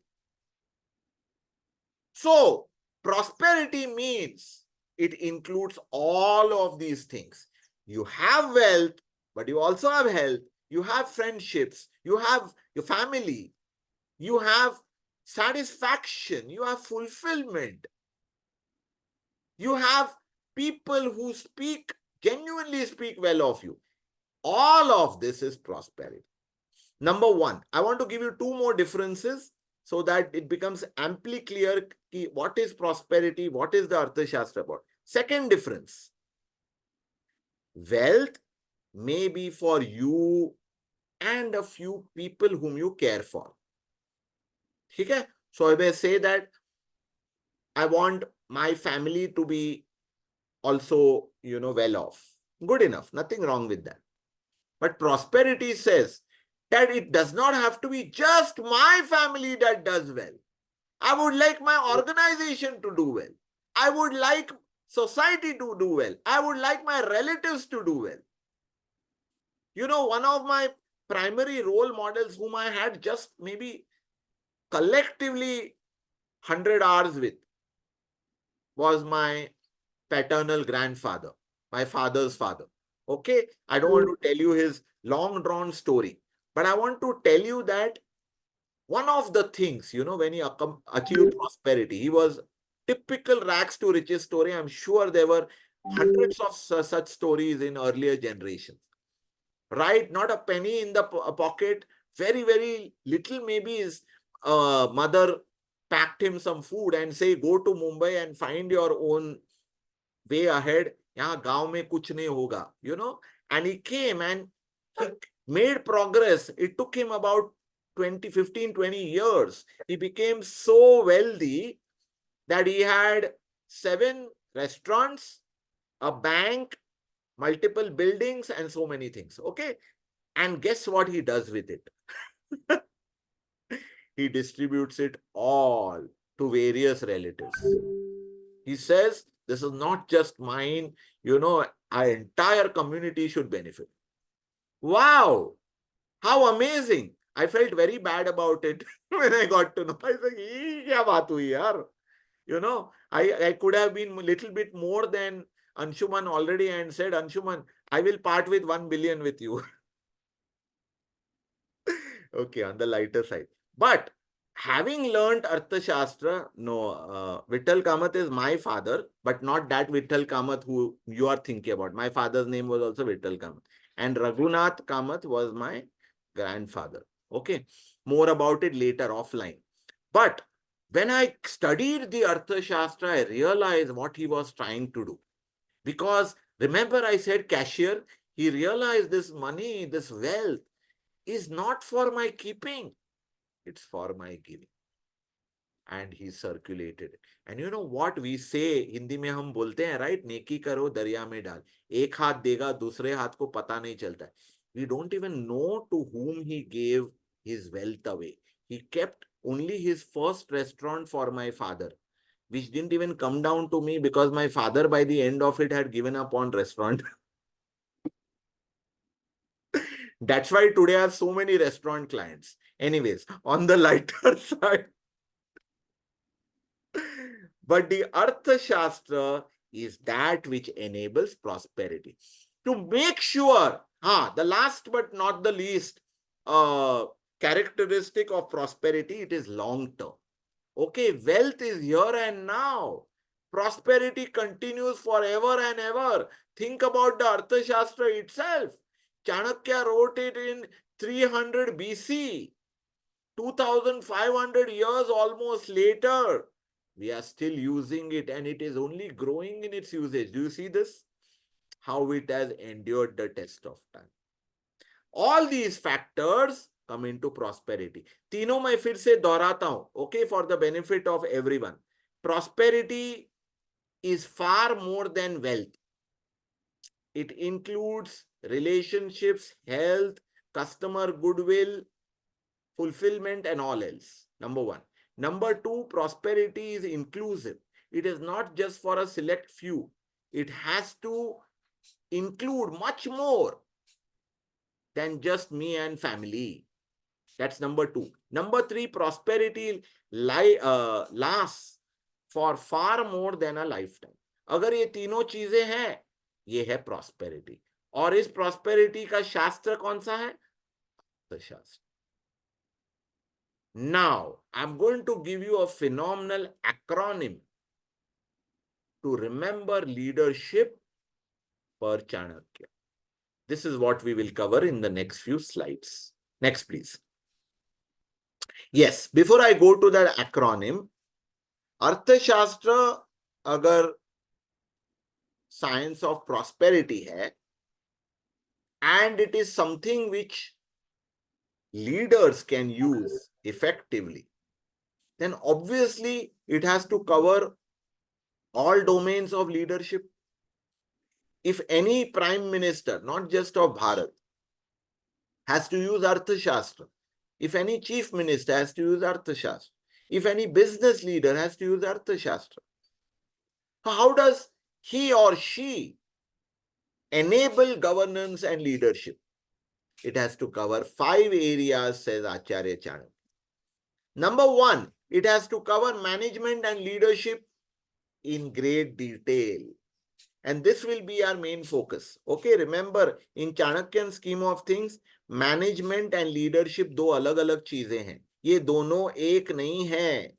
So, Prosperity means it includes all of these things. You have wealth, but you also have health. You have friendships. You have your family. You have satisfaction. You have fulfillment. You have people who genuinely speak well of you. All of this is prosperity. Number one, I want to give you two more differences so that it becomes amply clear what is prosperity, what is the Arthashastra about. Second difference, wealth may be for you and a few people whom you care for. Okay? So I may say that I want my family to be also, well off. Good enough. Nothing wrong with that. But prosperity says that it does not have to be just my family that does well. I would like my organization to do well. I would like society to do well. I would like my relatives to do well. One of my primary role models whom I had just maybe collectively 100 hours with was my paternal grandfather, my father's father. Okay, I don't want to tell you his long drawn story, but I want to tell you that one of the things, when he achieved prosperity, he was typical rags to riches story. I'm sure there were hundreds of such stories in earlier generations, right? Not a penny in the pocket, very, very little. Maybe his mother packed him some food and say, go to Mumbai and find your own way ahead. यहाँ गांव में कुछ नहीं होगा, and he came and he made progress. It took him about 15-20 years. He became so wealthy that he had 7 restaurants, a bank, multiple buildings, and so many things. Okay. And guess what he does with it? He distributes it all to various relatives. He says, this is not just mine, our entire community should benefit. Wow, how amazing. I felt very bad about it when I got to know. I said, kya baat hui yaar? I could have been a little bit more than Anshuman already and said, Anshuman, I will part with 1 billion with you. Okay, on the lighter side. But having learned Arthashastra, no, Vittal Kamath is my father, but not that Vittal Kamath who you are thinking about. My father's name was also Vittal Kamath. And Raghunath Kamath was my grandfather. Okay, more about it later offline. But when I studied the Arthashastra, I realized what he was trying to do. Because remember I said cashier, he realized this money, this wealth is not for my keeping. It's for my giving. And he circulated it. And you know what we say, Hindi में हम बोलते हैं, right? नेकी करो दरिया में डाल. एक हाथ देगा, दूसरे हाथ को पता नहीं चलता. We don't even know to whom he gave his wealth away. He kept only his first restaurant for my father, which didn't even come down to me because my father by the end of it had given up on restaurant. That's why today I have so many restaurant clients. Anyways, on the lighter side, but the Arthashastra is that which enables prosperity. To make sure, the last but not the least characteristic of prosperity, it is long term. Okay, wealth is here and now. Prosperity continues forever and ever. Think about the Arthashastra itself. Chanakya wrote it in 300 BC. 2,500 years almost later. We are still using it and it is only growing in its usage. Do you see this? How it has endured the test of time. All these factors come into prosperity. तीनों मैं फिर से दोहराता हूं, okay, for the benefit of everyone. Prosperity is far more than wealth. It includes relationships, health, customer goodwill, fulfillment, and all else. Number one. Number two, prosperity is inclusive. It is not just for a select few. It has to include much more than just me and family. That's number two. Number three, prosperity lasts for far more than a lifetime. अगर ये तीनों चीजें हैं, ये है prosperity. और इस prosperity का शास्त्र कौन सा है? अर्थशास्त्र. Now, I'm going to give you a phenomenal acronym to remember leadership per Chanakya. This is what we will cover in the next few slides. Next, please. Yes, before I go to that acronym, Arthashastra agar science of prosperity hai, and it is something which leaders can use effectively, then obviously it has to cover all domains of leadership. If any prime minister, not just of Bharat, has to use Arthashastra, if any chief minister has to use Arthashastra, if any business leader has to use Arthashastra, how does he or she enable governance and leadership? It has to cover 5 areas, says Acharya Chanakya. Number 1, it has to cover management and leadership in great detail. And this will be our main focus. Okay, remember, in Chanakyan scheme of things, management and leadership दो अलग-अलग चीजें हैं. ये दोनों एक नहीं है.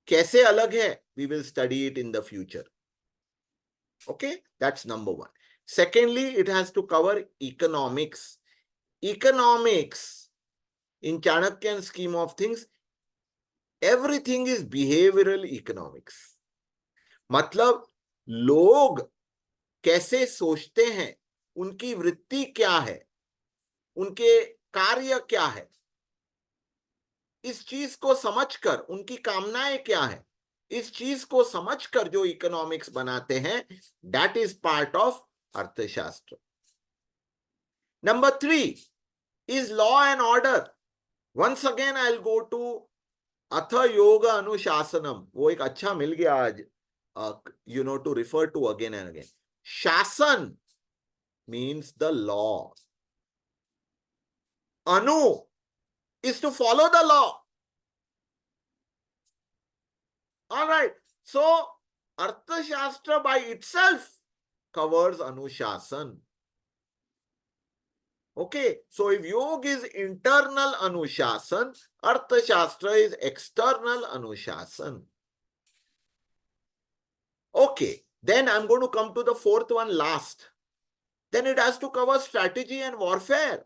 कैसे अलग है? We will study it in the future. Okay, that's number 1. Secondly, it has to cover economics. Economics, in Chanakyan scheme of things, everything is behavioral economics. मतलब लोग कैसे सोचते हैं, उनकी वृत्ति क्या है, उनके कार्य क्या है, इस चीज को समझकर उनकी कामनाएं क्या है, इस चीज को समझकर जो इकोनॉमिक्स बनाते हैं, दैट इज पार्ट ऑफ अर्थशास्त्र. Number 3 is law and order. Once again I'll go to अथ योग अनुशासनम. वो एक अच्छा मिल गया आज, to refer to again and again. Shasan means the law. Anu is to follow the law. All right. So Arthashastra by itself covers Anushasan. Okay. So if yoga is internal Anushasan, Arthashastra is external Anushasan. Okay. Then I'm going to come to the 4th one last. Then it has to cover strategy and warfare.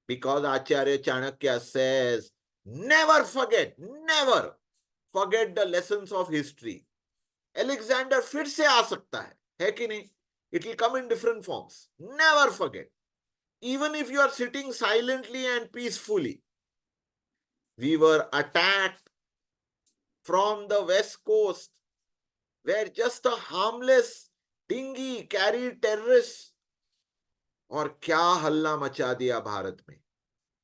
Because Acharya Chanakya says, never forget the lessons of history. Alexander फिर से आ सकता है कि नहीं? It will come in different forms. Never forget. Even if you are sitting silently and peacefully, we were attacked from the west coast, where just a harmless dinghy carried terrorists. और क्या हल्ला मचा दिया भारत में.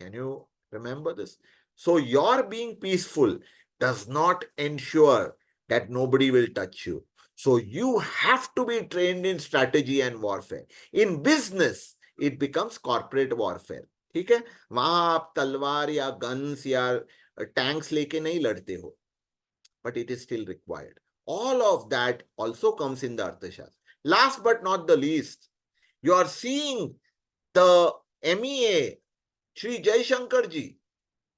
Can you remember this? So your being peaceful does not ensure that nobody will touch you. So you have to be trained in strategy and warfare. In business, it becomes corporate warfare. ठीक है? वहां आप तलवार या guns या tanks लेके नहीं लड़ते हो. But it is still required. All of that also comes in the Arthashastra. Last but not the least, you are seeing the MEA, Sri Jaishankar ji,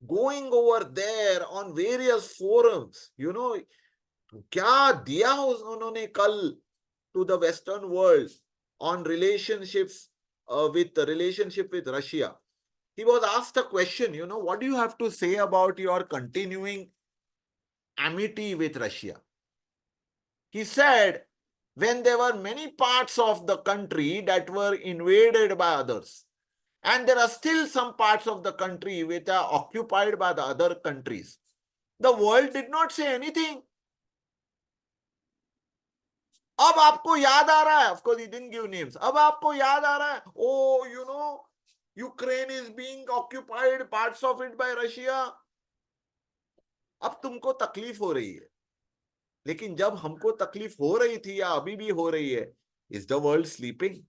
going over there on various forums. क्या दिया उन्होंने कल to the Western world on relationship with Russia. He was asked a question, what do you have to say about your continuing amity with Russia? He said, when there were many parts of the country that were invaded by others, and there are still some parts of the country which are occupied by the other countries, the world did not say anything. अब आपको याद आ रहा है, of course he didn't give names, अब आपको याद आ रहा है, oh, Ukraine is being occupied, parts of it by Russia. अब तुमको तकलीफ हो रही है. लेकिन जब हमको तकलीफ हो रही थी या अभी भी हो रही है, is the world sleeping?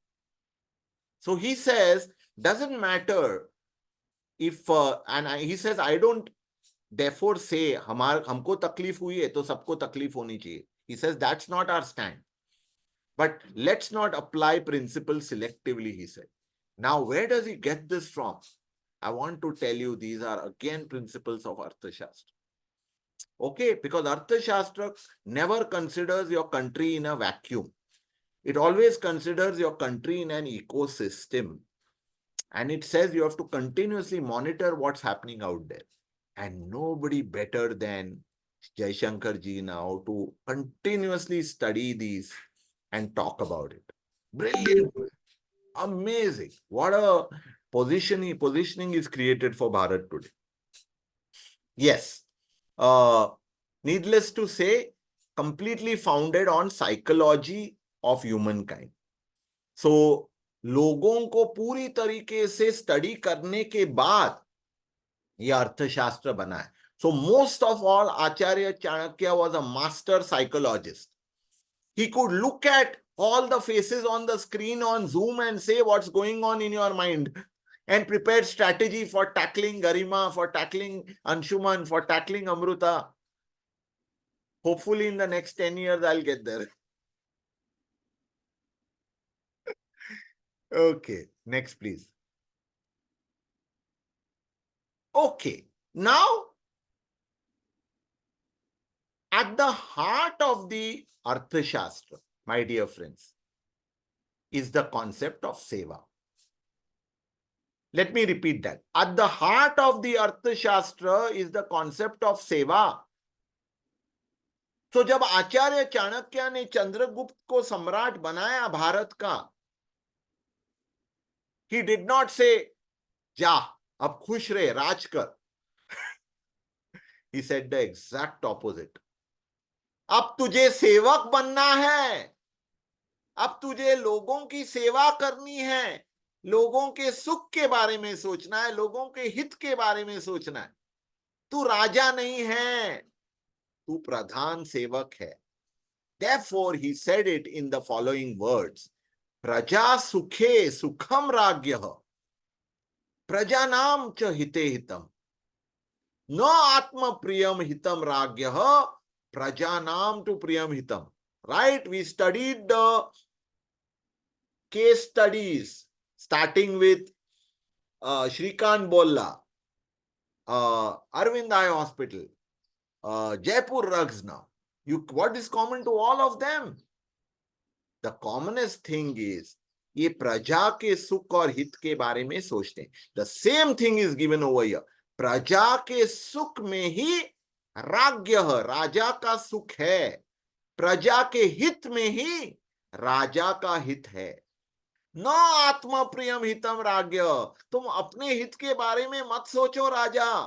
So he says, doesn't matter if, he says, I don't therefore say हमको तकलीफ हुई है तो सबको तकलीफ होनी चाहिए. He says that's not our stand. But let's not apply principles selectively, he said. Now, where does he get this from? I want to tell you, these are again principles of Arthashastra. Okay, because Arthashastra never considers your country in a vacuum. It always considers your country in an ecosystem. And it says you have to continuously monitor what's happening out there. And nobody better than Jaishankar ji now to continuously study these and talk about it. Brilliant. Amazing. What a positioning is created for Bharat today. Yes. Needless to say, completely founded on psychology of humankind. So, लोगों को पूरी तरीके से study करने के बाद ये अर्थशास्त्र बना है. So, most of all, Acharya Chanakya was a master psychologist. He could look at all the faces on the screen on Zoom and say what's going on in your mind and prepare strategy for tackling Garima, for tackling Anshuman, for tackling Amruta. Hopefully in the next 10 years, I'll get there. Okay, next please. Okay, now at the heart of the Arthashastra, my dear friends, is the concept of seva. Let me repeat that. At the heart of the Arthashastra is the concept of seva. So, जब आचार्य चाणक्य ने चंद्रगुप्त को सम्राट बनाया भारत का, he did not say, जा, अब खुश रहे, राज कर. He said the exact opposite. अब तुझे सेवक बनना है, अब तुझे लोगों की सेवा करनी है, लोगों के सुख के बारे में सोचना है, लोगों के हित के बारे में सोचना है. तू राजा नहीं है, तू प्रधान सेवक है. Therefore, he said it in the following words. प्रजा सुखे सुखम राज्ञः, प्रजानाम च हिते हितम, न आत्म प्रियम हितम राज्ञः, प्रजानाम tu priyam hitam. Right? We studied the case studies starting with Shrikant Bolla, Arvind Eye Hospital, Jaipur Rugs now. What is common to all of them? The commonest thing is ये प्रजा के सुख और हित के बारे में सोचते हैं. The same thing is given over here. प्रजा के सुख में ही राज्ञः, राजा का सुख है. प्रजा के हित में ही राजा का हित है. न आत्म प्रियम हितम राज्ञ, तुम अपने हित के बारे में मत सोचो राजा.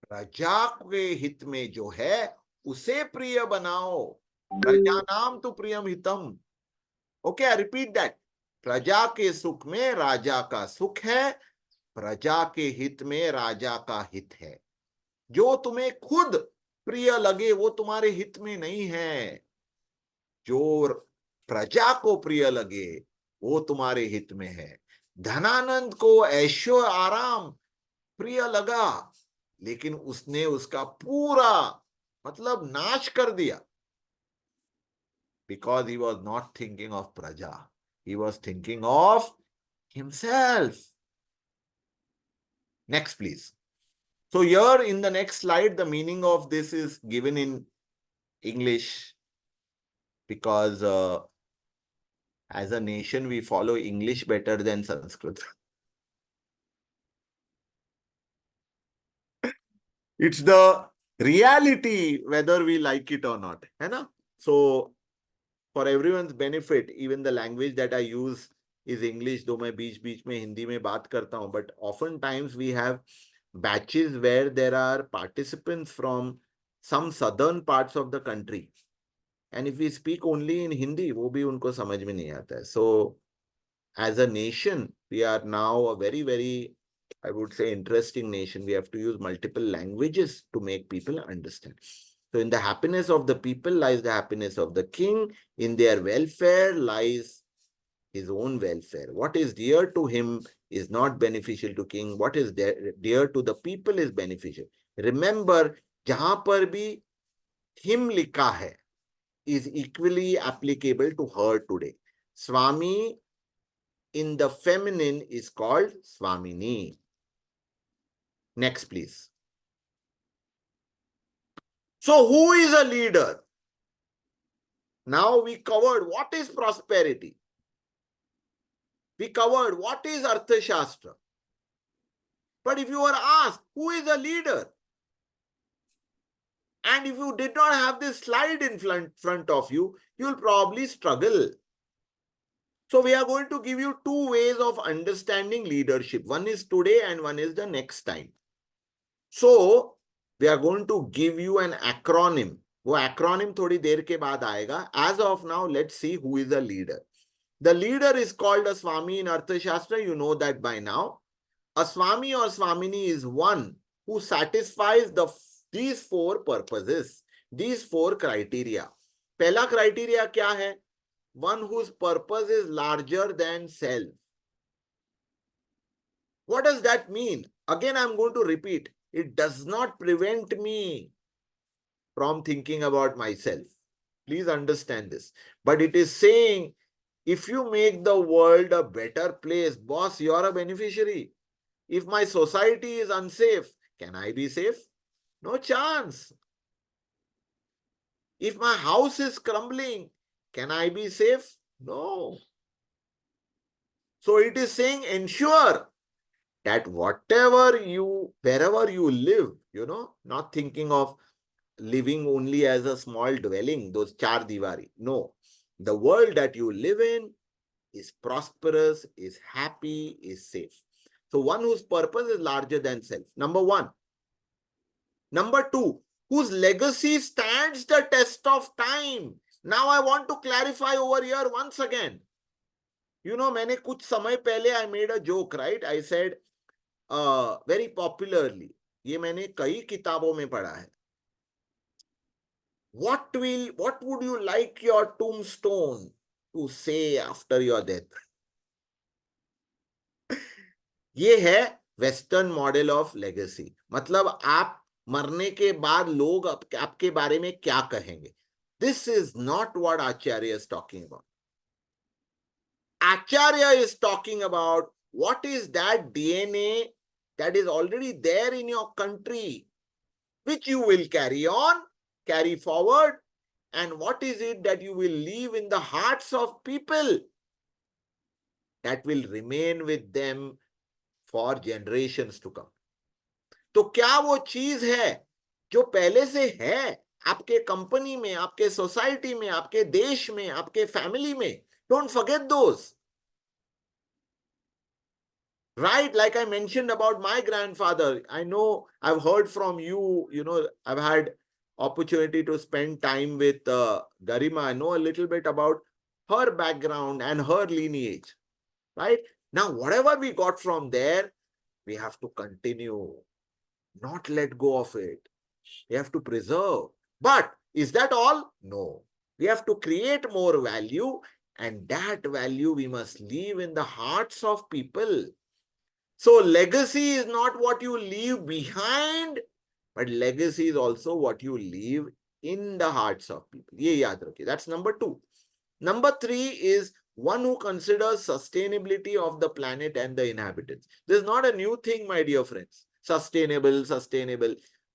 प्रजा के हित में जो है उसे प्रिय बनाओ. प्रजा नाम तो प्रियम हितम. Okay, I repeat that. प्रजा के सुख में राजा का सुख है, प्रजा के हित में राजा का हित है. जो तुम्हें खुद प्रिय लगे वो तुम्हारे हित में नहीं है. जो प्रजा को प्रिय लगे वो तुम्हारे हित में है. धनानंद को ऐशो आराम प्रिय लगा, लेकिन उसने उसका पूरा मतलब नाश कर दिया. Because he was not thinking of praja, he was thinking of himself. Next, please. So here in the next slide, the meaning of this is given in English because as a nation, we follow English better than Sanskrit. It's the reality, whether we like it or not. है ना? So for everyone's benefit, even the language that I use is English, though मैं बीच-बीच में हिंदी में बात करता हूँ. But oftentimes we have batches where there are participants from some southern parts of the country. And if we speak only in Hindi, वो भी उनको समझ में नहीं आता है. So as a nation, we are now a very, very, I would say, interesting nation. We have to use multiple languages to make people understand. So in the happiness of the people lies the happiness of the king. In their welfare lies his own welfare. What is dear to him is not beneficial to king. What is dear to the people is beneficial. Remember, jahan par bhi him likha hai is equally applicable to her today. Swami in the feminine is called Swamini. Next, please. So who is a leader? Now we covered what is prosperity. We covered what is Arthashastra. But if you were asked, who is a leader? And if you did not have this slide in front of you, you'll probably struggle. So we are going to give you two ways of understanding leadership. One is today and one is the next time. So we are going to give you an acronym. वो acronym थोड़ी देर के बाद आएगा. As of now, let's see who is the leader. The leader is called a Swami in Arthashastra. You know that by now. A Swami or Swamini is one who satisfies these four purposes, these four criteria. पहला criteria क्या है? One whose purpose is larger than self. What does that mean? Again, I'm going to repeat. It does not prevent me from thinking about myself. Please understand this. But it is saying, if you make the world a better place, boss, you're a beneficiary. If my society is unsafe, can I be safe? No chance. If my house is crumbling, can I be safe? No. So it is saying, ensure that wherever you live, not thinking of living only as a small dwelling, those char diwari. No. The world that you live in is prosperous, is happy, is safe. So one whose purpose is larger than self. Number one. Number two, whose legacy stands the test of time. Now I want to clarify over here once again. मैंने कुछ समय पहले I made a joke, right? I said very popularly. ये मैंने कई किताबों में पढ़ा है. What would you like your tombstone to say after your death? ये है वेस्टर्न मॉडल ऑफ लेगेसी. मतलब आप मरने के बाद लोग आपके बारे में क्या कहेंगे. This is not what Acharya is talking about. Acharya is talking about what is that DNA that is already there in your country, which you will carry on, carry forward, and what is it that you will leave in the hearts of people that will remain with them for generations to come. तो क्या वो चीज है जो पहले से है आपके कंपनी में, आपके सोसाइटी में, आपके देश में, आपके फैमिली में? Don't forget those. Right? Like I mentioned about my grandfather. I know I've heard from you, I've had opportunity to spend time with Garima. I know a little bit about her background and her lineage. Right? Now, whatever we got from there, we have to continue. Not let go of it. We have to preserve. But is that all? No. We have to create more value, and that value we must leave in the hearts of people. So legacy is not what you leave behind, but legacy is also what you leave in the hearts of people. Ye yaad rakhiye. That's number two. Number three is one who considers sustainability of the planet and the inhabitants. This is not a new thing, my dear friends. Sustainable.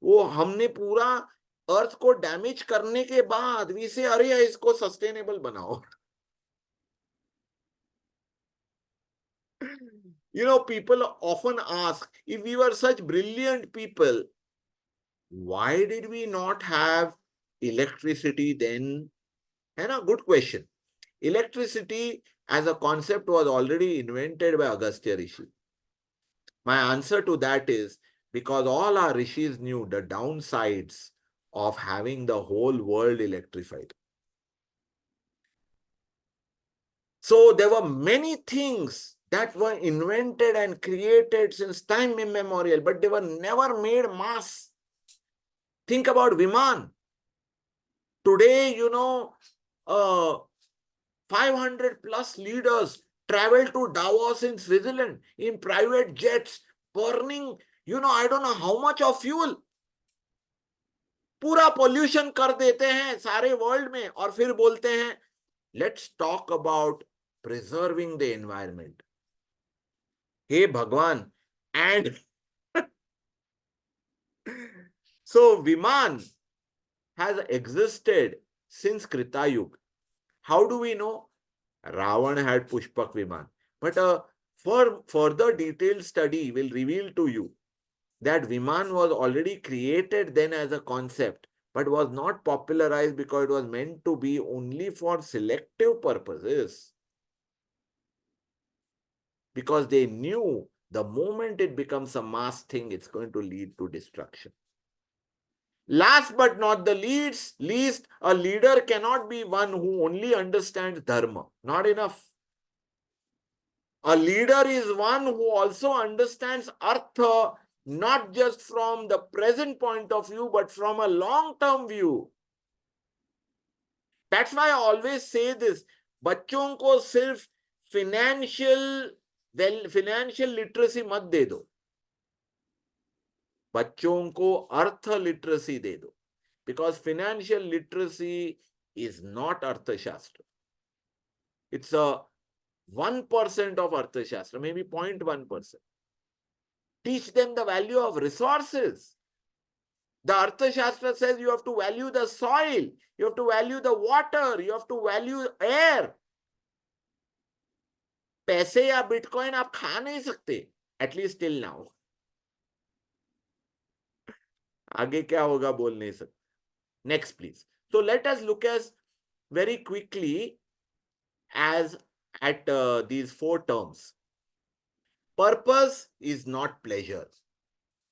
वो हमने पूरा अर्थ को damage करने के बाद we say, अरे इसको sustainable बनाओ. People often ask, if we were such brilliant people, why did we not have electricity then? Good question. Electricity as a concept was already invented by Agastya Rishi. My answer to that is because all our rishis knew the downsides of having the whole world electrified. So there were many things that were invented and created since time immemorial, but they were never made mass. Think about Viman. Today, 500 plus leaders travel to Davos in Switzerland in private jets, burning, I don't know how much of fuel. पूरा pollution कर देते हैं सारे world में और फिर बोलते हैं, let's talk about preserving the environment. Hey Bhagwan. And so Viman has existed since Krita Yuga. How do we know? Ravan had Pushpak Viman. But for further detailed study will reveal to you that Viman was already created then as a concept, but was not popularized because it was meant to be only for selective purposes. Because they knew the moment it becomes a mass thing, it's going to lead to destruction. Last but not the least, a leader cannot be one who only understands dharma. Not enough. A leader is one who also understands artha, not just from the present point of view, but from a long-term view. That's why I always say this. बच्चों को सिर्फ financial literacy मत दे दो. बच्चों को अर्थ literacy दे दो. Because financial literacy is not Arthashastra. It's a 1% of Arthashastra, maybe 0.1%. Teach them the value of resources. The Arthashastra says you have to value the soil, you have to value the water, you have to value air. पैसे या bitcoin आप खा नहीं सकते, at least till now. आगे क्या होगा बोल नहीं सकते. Next, please. So let us look as very quickly as at these 4 terms. Purpose is not pleasure.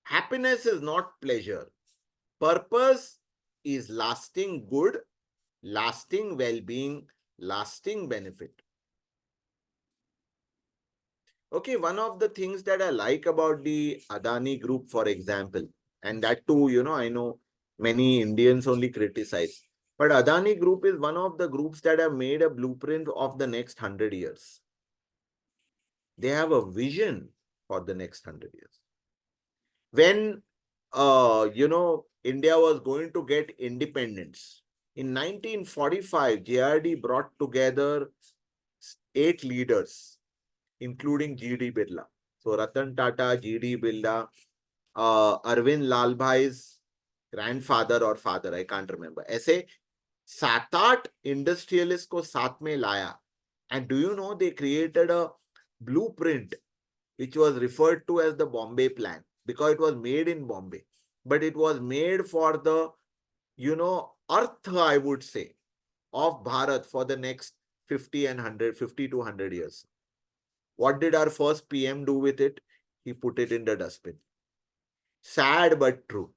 Happiness is not pleasure. Purpose is lasting good, lasting well-being, lasting benefit. Okay, one of the things that I like about the Adani group, for example, and that too, I know many Indians only criticize, but Adani group is one of the groups that have made a blueprint of the next 100 years. They have a vision for the next 100 years. When, India was going to get independence, in 1945, JRD brought together 8 leaders, including G.D. Birla. So Ratan Tata, G.D. Birla, Arvind Lalbhai's grandfather or father, I can't remember. ऐसे 7-8 industrialists को साथ में लाया. And do you know they created a blueprint which was referred to as the Bombay Plan, because it was made in Bombay. But it was made for the, artha, I would say, of Bharat for the next 50 to 100 years. What did our first PM do with it? He put it in the dustbin. Sad but true.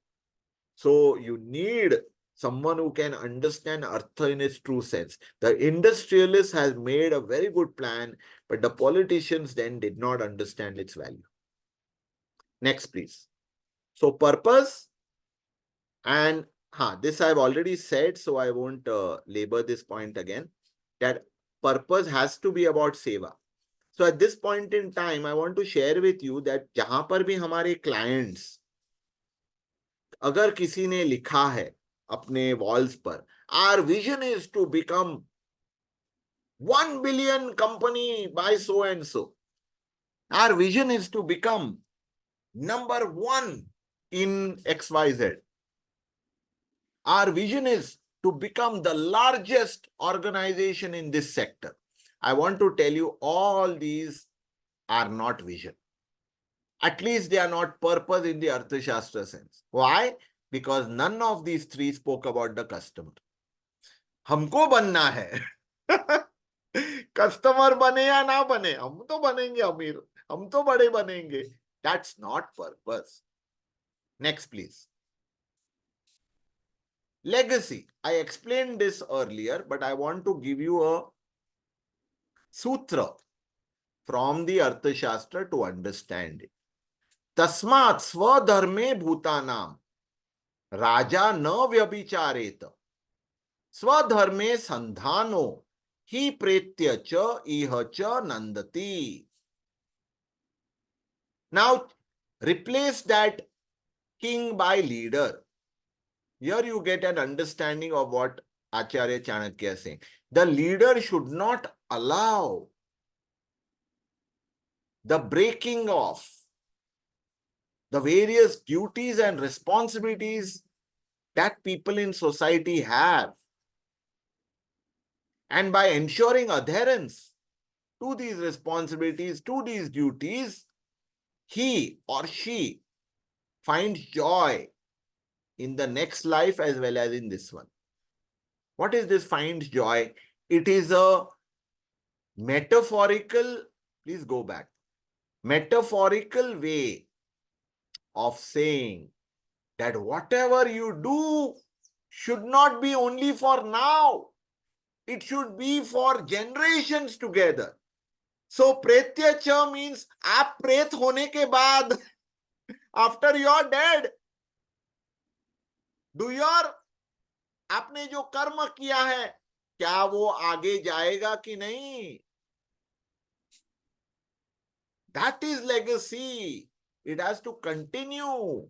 So you need someone who can understand artha in its true sense. The industrialist has made a very good plan, but the politicians then did not understand its value. Next, please. So purpose, and this I've already said, so I won't labor this point again, that purpose has to be about seva. So at this point in time, I want to share with you that जहां पर भी हमारे clients, अगर किसी ने लिखा है अपने walls पर, our vision is to become 1 billion company by so and so. Our vision is to become number 1 in XYZ. Our vision is to become the largest organization in this sector. I want to tell you all these are not vision. At least they are not purpose in the Arthashastra sense. Why? Because none of these 3 spoke about the customer. हमको बनना है. Customer बने या ना बने, हम तो बनेंगे अमीर, हम तो बड़े बनेंगे. That's not purpose. Next, please. Legacy. I explained this earlier, but I want to give you a sutra from the Arthashastra to understand it. Tasmat swadharme bhutanam raja na vyabhicharet swadharme sandhano Hi pretya cha iha cha nandati. Now, replace that king by leader. Here you get an understanding of what Acharya Chanakya is saying. The leader should not allow the breaking of the various duties and responsibilities that people in society have. And by ensuring adherence to these responsibilities, to these duties, he or she finds joy in the next life as well as in this one. What is this finds joy? It is a metaphorical, please go back, metaphorical way of saying that whatever you do should not be only for now. It should be for generations together. So pretyacha means आप प्रेत होने के बाद, after you're dead, do your आपने जो कर्म किया है क्या वो आगे जाएगा कि नहीं? That is legacy. It has to continue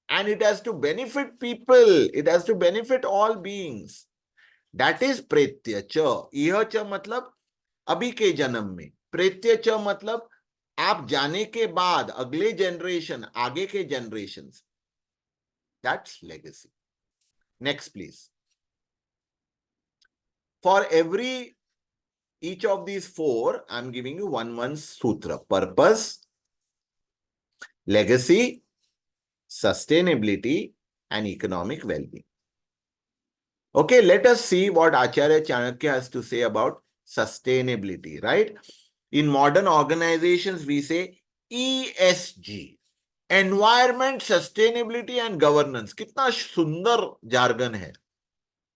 and it has to benefit people. It has to benefit all beings. That is pretyacha. Ihacha मतलब अभी के जन्म में. pretyacha मतलब आप जाने के बाद अगले जनरेशन, आगे के generations. That's legacy. Next, please. For each of these four, I'm giving you one sutra. Purpose, legacy, sustainability, and economic well-being. Okay, let us see what Acharya Chanakya has to say about sustainability, right? In modern organizations, we say ESG, environment, sustainability, and governance. Kitna sundar jargon hai.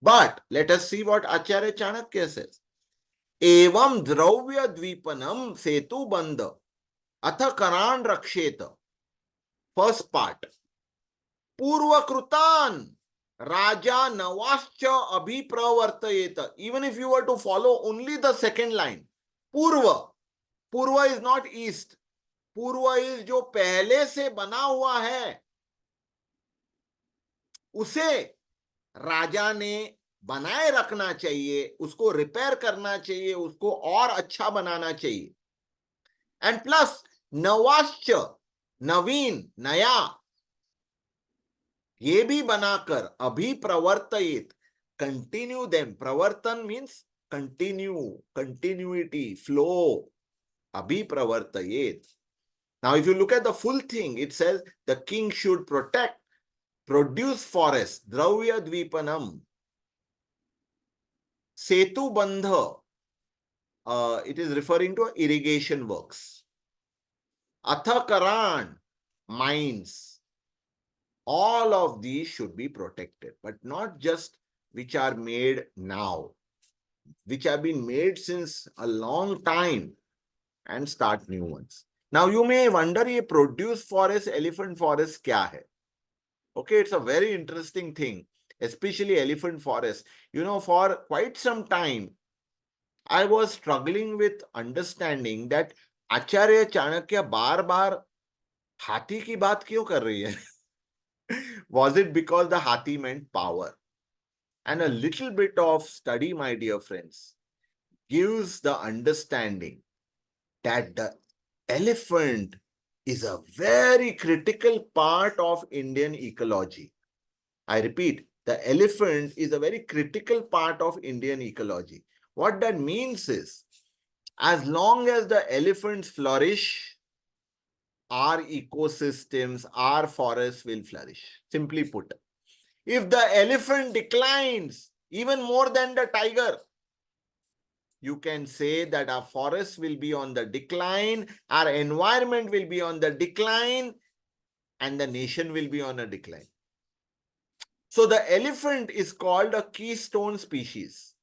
But let us see what Acharya Chanakya says. Evam dravya dvipanam setu banda atha karan raksheta. First part. Purvakrutan raja navascha abhipravartayeta. Even if you were to follow only the second line. Purva. Purva is not east. Purva is जो पहले से बना हुआ है उसे राजा ने बनाए रखना चाहिए, उसको रिपेयर करना चाहिए, उसको और अच्छा बनाना चाहिए. एंड प्लस नवाश्च, नवीन, नया, ये भी बनाकर अभी प्रवर्तयित, कंटिन्यू देम. प्रवर्तन मीन्स कंटिन्यू, कंटिन्यूटी, फ्लो. अभी प्रवर्तयित. Now, if you look at the full thing, it says the king should protect, produce forests, dravya dvipanam, setu bandha. It is referring to irrigation works. Athakaran, mines. All of these should be protected, but not just which are made now, which have been made since a long time, and start new ones. Now you may wonder, ye produce forest, elephant forest kya hai? Okay, it's a very interesting thing, especially elephant forest. You know, for quite some time, I was struggling with understanding that Acharya Chanakya बार-बार हाथी की बात क्यों कर रही है? Was it because the hathi meant power? And a little bit of study, my dear friends, gives the understanding that the elephant is a very critical part of Indian ecology. I repeat, the elephant is a very critical part of Indian ecology. What that means is, as long as the elephants flourish, our ecosystems, our forests will flourish. Simply put, if the elephant declines even more than the tiger, you can say that our forests will be on the decline, our environment will be on the decline, and the nation will be on a decline. So the elephant is called a keystone species.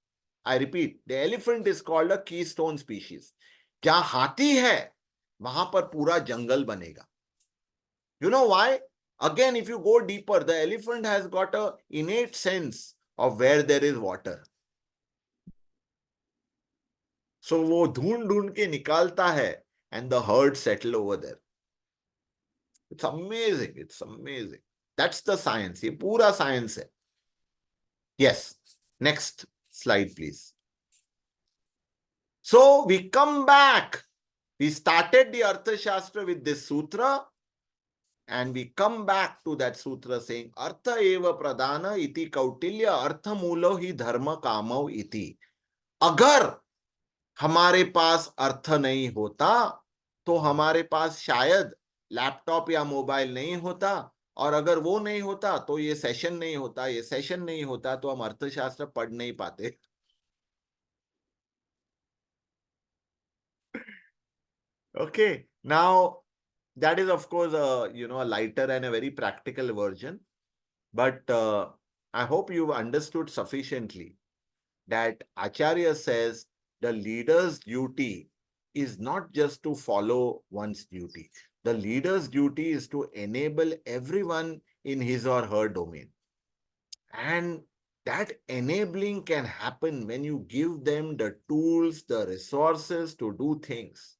I repeat, the elephant is called a keystone species. जहां हाथी है, वहां पर पूरा जंगल बनेगा. You know why? Again, if you go deeper, the elephant has got an innate sense of where there is water. So वो ढूंढ के निकालता है and the herd settle over there. It's amazing. It's amazing. That's the science. ये पूरा science है. Yes. Next slide, please. So we come back. We started the Arthashastra with this sutra, and we come back to that sutra saying Artha eva pradhana iti Kautilya artha mulo hi dharma kamau iti. अगर हमारे पास अर्थ नहीं होता तो हमारे पास शायद laptop या mobile नहीं होता, और अगर वो नहीं होता तो ये सेशन नहीं होता, ये सेशन नहीं होता तो हम अर्थशास्त्र पढ़ नहीं पाते. Okay, now that is of course a lighter and a very practical version, but I hope you've understood sufficiently that Acharya says the leader's duty is not just to follow one's duty. The leader's duty is to enable everyone in his or her domain. And that enabling can happen when you give them the tools, the resources to do things.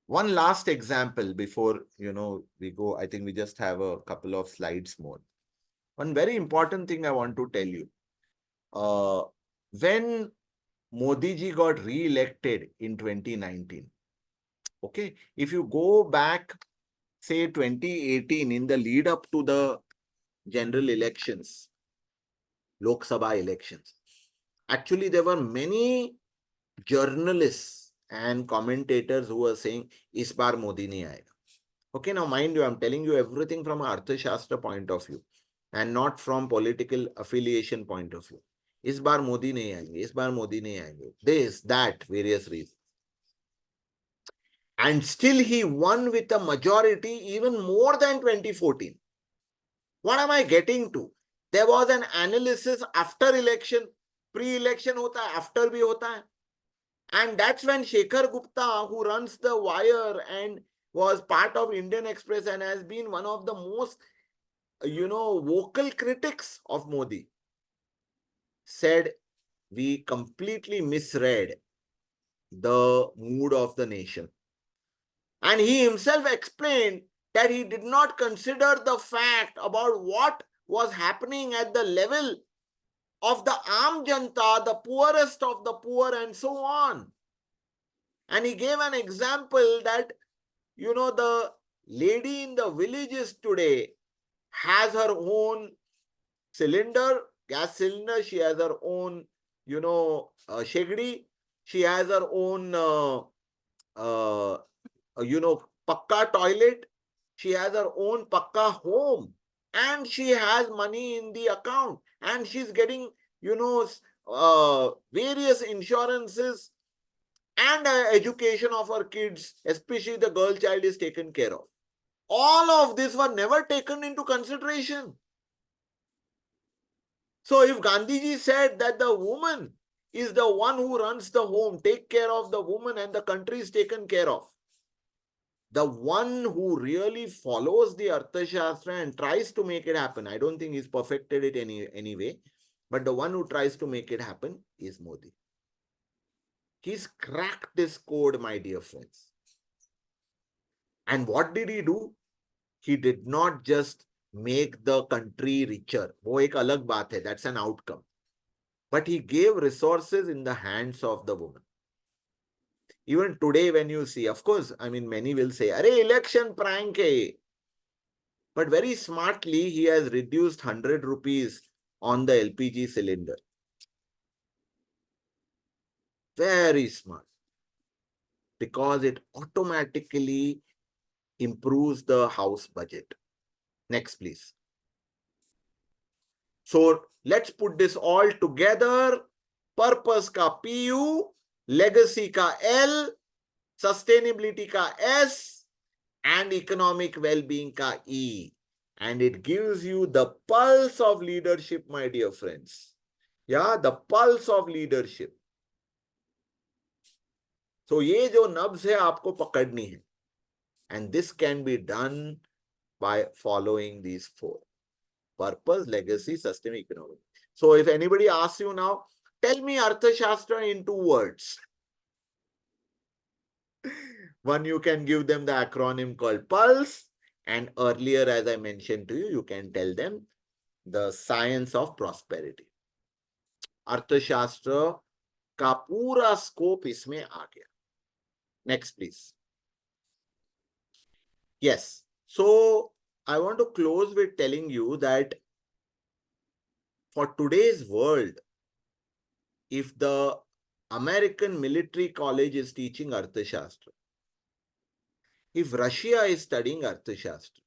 One last example before, we go. I think we just have a couple of slides more. One very important thing I want to tell you. When Modi ji got re-elected in 2019, okay, if you go back, say 2018, in the lead up to the general elections, Lok Sabha elections, actually there were many journalists and commentators who were saying, "Is baar Modi nahi aayega." Okay, now mind you, I'm telling you everything from an Arthashastra point of view and not from political affiliation point of view. Is baar Modi nahi aayenge, is baar Modi nahi aayenge. This, that, various reasons. And still he won with a majority even more than 2014. What am I getting to? There was an analysis after election, pre-election hota hai, after bhi hota hai. And that's when Shekhar Gupta, who runs the Wire and was part of Indian Express and has been one of the most, vocal critics of Modi, said we completely misread the mood of the nation. And he himself explained that he did not consider the fact about what was happening at the level of the Aam Janta, the poorest of the poor, and so on. And he gave an example that, the lady in the villages today has her own cylinder, gas cylinder. She has her own, shegdi. She has her own, pakka toilet. She has her own pakka home. And she has money in the account. And she's getting, various insurances and education of her kids, especially the girl child, is taken care of. All of this were never taken into consideration. So if Gandhiji said that the woman is the one who runs the home, take care of the woman and the country is taken care of, the one who really follows the Arthashastra and tries to make it happen, I don't think he's perfected it anyway, but the one who tries to make it happen is Modi. He's cracked this code, my dear friends. And what did he do? He did not just make the country richer. वो एक अलग बात है. That's an outcome. But he gave resources in the hands of the woman. Even today when you see, of course, many will say, "Arey, election prank hai." But very smartly, he has reduced 100 rupees on the LPG cylinder. Very smart. Because it automatically improves the house budget. Next, please. So let's put this all together. Purpose ka PU, legacy ka L, sustainability ka S, and economic well-being ka E. And it gives you the pulse of leadership, my dear friends. Yeah, the pulse of leadership. So ये जो नब्ज है आपको पकड़नी है. And this can be done by following these four: purpose, legacy, sustainable, economic. So if anybody asks you now, Tell me Arthashastra in 2 words. One, you can give them the acronym called PULSE. And earlier, as I mentioned to you, you can tell them the science of prosperity. अर्थशास्त्र का पूरा scope इसमें आ गया. Next, please. Yes. So I want to close with telling you that for today's world, if the American military college is teaching Arthashastra, if Russia is studying Arthashastra,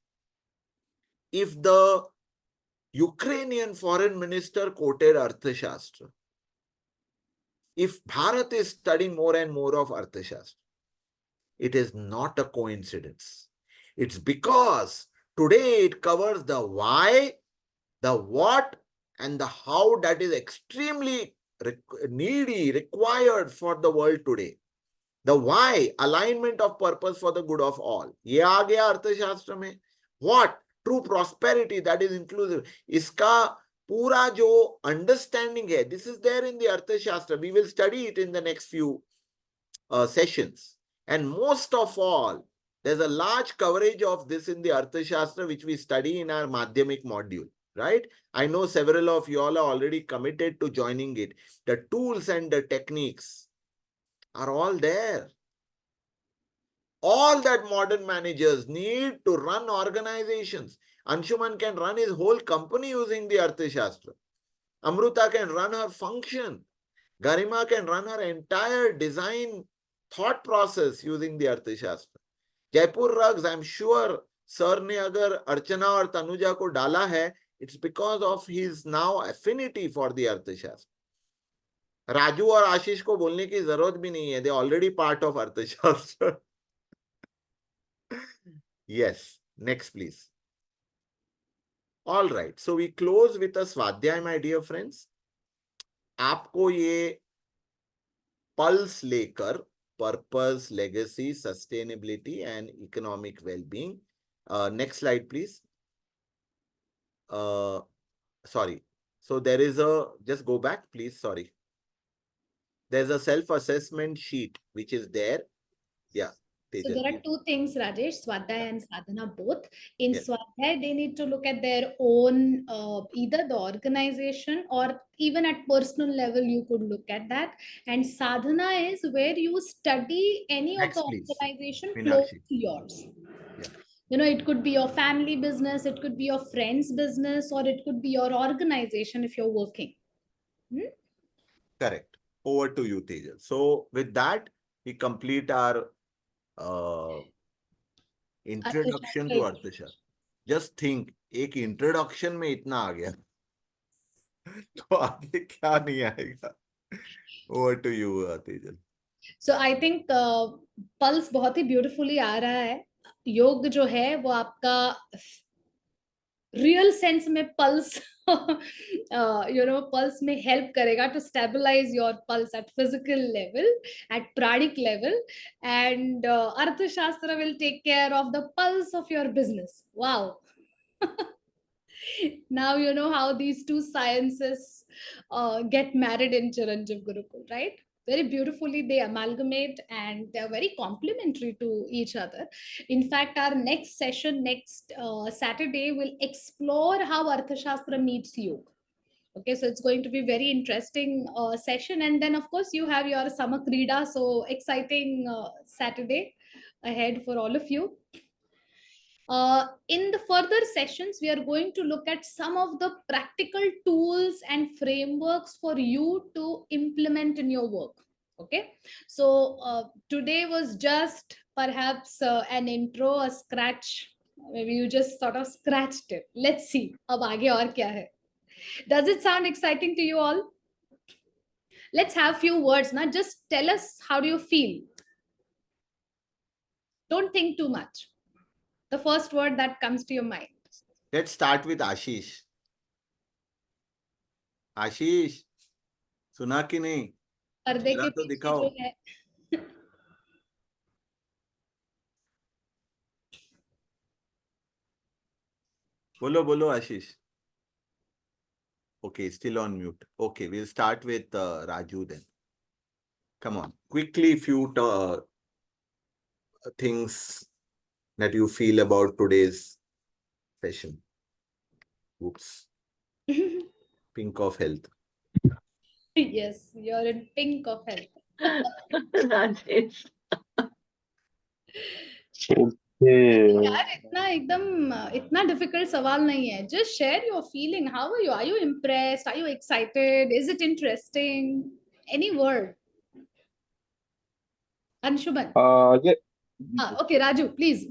if the Ukrainian foreign minister quoted Arthashastra, if Bharat is studying more and more of Arthashastra, it is not a coincidence. It's because today it covers the why, the what, and the how that is extremely needy, required for the world today. The why, alignment of purpose for the good of all. ये आ गया अर्थशास्त्र में. What? True prosperity, that is inclusive. इसका पूरा जो understanding है, this is there in the Arthashastra. We will study it in the next few sessions. And most of all, there's a large coverage of this in the Arthashastra, which we study in our Madhyamik module, right? I know several of you all are already committed to joining it. The tools and the techniques are all there. All that modern managers need to run organizations. Anshuman can run his whole company using the Arthashastra. Amruta can run her function. Garima can run her entire design thought process using the Arthashastra. Jaipur Rugs, I'm sure sir ने अगर अर्चना और तनुजा को डाला है, it's because of his now affinity for the Arthashastra. Raju और आशीष को बोलने की जरूरत भी नहीं है, they are already part of Arthashastra. Yes, next please. All right, so we close with a स्वाध्याय, my dear friends. आपको ये पल्स लेकर purpose, legacy, sustainability, and economic well-being. Next slide, please. Sorry. So there is a, just go back, please. Sorry. There's a self-assessment sheet, which is there. Yeah. So there are 2 things, Rajesh, Swadhyay and Sadhana both. In Swadhyay, they need to look at their own, either the organization or even at personal level, you could look at that. And Sadhana is where you study any of the organization close to yours. Yeah. You know, it could be your family business, it could be your friend's business, or it could be your organization if you're working. Correct. Over to you, Tejal. So with that, we complete our introduction to Arthashastra. Just think, एक introduction में इतना आ गया, तो आगे क्या नहीं आएगा. Over to you, Tejal. So I think pulse बहुत ही beautifully आ रहा है. योग जो है वो आपका real sense में pulse pulse में help करेगा to stabilize your pulse at physical level, at pranic level, and Arthashastra will take care of the pulse of your business. Wow. Now you know how these 2 sciences get married in Chiranjeev Gurukul, right? Very beautifully they amalgamate, and they're very complementary to each other. In fact, our next session, next Saturday, will explore how Arthashastra meets yoga. Okay, so it's going to be very interesting session. And then, of course, you have your Samakrida, so exciting Saturday ahead for all of you. In the further sessions, we are going to look at some of the practical tools and frameworks for you to implement in your work. Okay, so today was just perhaps an intro, a scratch. Maybe you just sort of scratched it. Let's see. Ab aage aur kya hai? Does it sound exciting to you all? Let's have few words. Now, just tell us, how do you feel? Don't think too much. The first word that comes to your mind. Let's start with Ashish. Ashish, सुना कि नहीं? पर्दे के तो पीछे दिखाओ. जो है. बोलो बोलो आशीष. Okay, still on mute. Okay, we'll start with Raju then. Come on, quickly, few things that you feel about today's session. Oops, pink of health. Yes, you're in pink of health. Rajesh. यार Okay. इतना difficult सवाल नहीं है. Just share your feeling. How are you? Are you impressed? Are you excited? Is it interesting? Any word? Anshuman. ये Okay, Raju, please.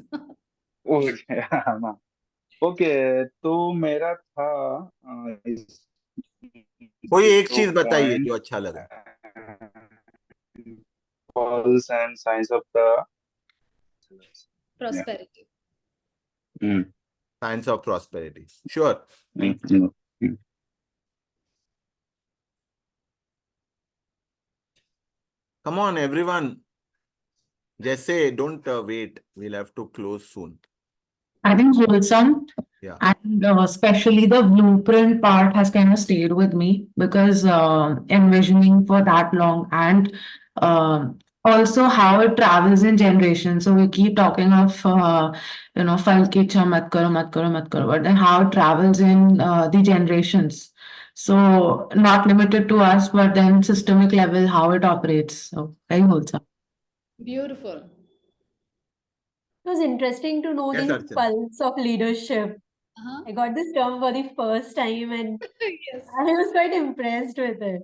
Okay हाँ okay तो मेरा था इस कोई एक दो चीज बताइए पॉइंट जो अच्छा लगा. Pulse and science of the Prosperity. Science of prosperity. Sure. Thank you. Come on, everyone. Just say, don't wait. We'll have to close soon. I think wholesome. Yeah. And especially the blueprint part has kind of stayed with me because envisioning for that long and also how it travels in generations. So we keep talking of, fal ki ichha mat karo, mat karo, mat karo, but then how it travels in the generations. So not limited to us, but then systemic level, how it operates. So very wholesome. Beautiful. It was interesting to know Yes, the Archana. pulse of leadership. I got this term for the first time and Yes. I was quite impressed with it.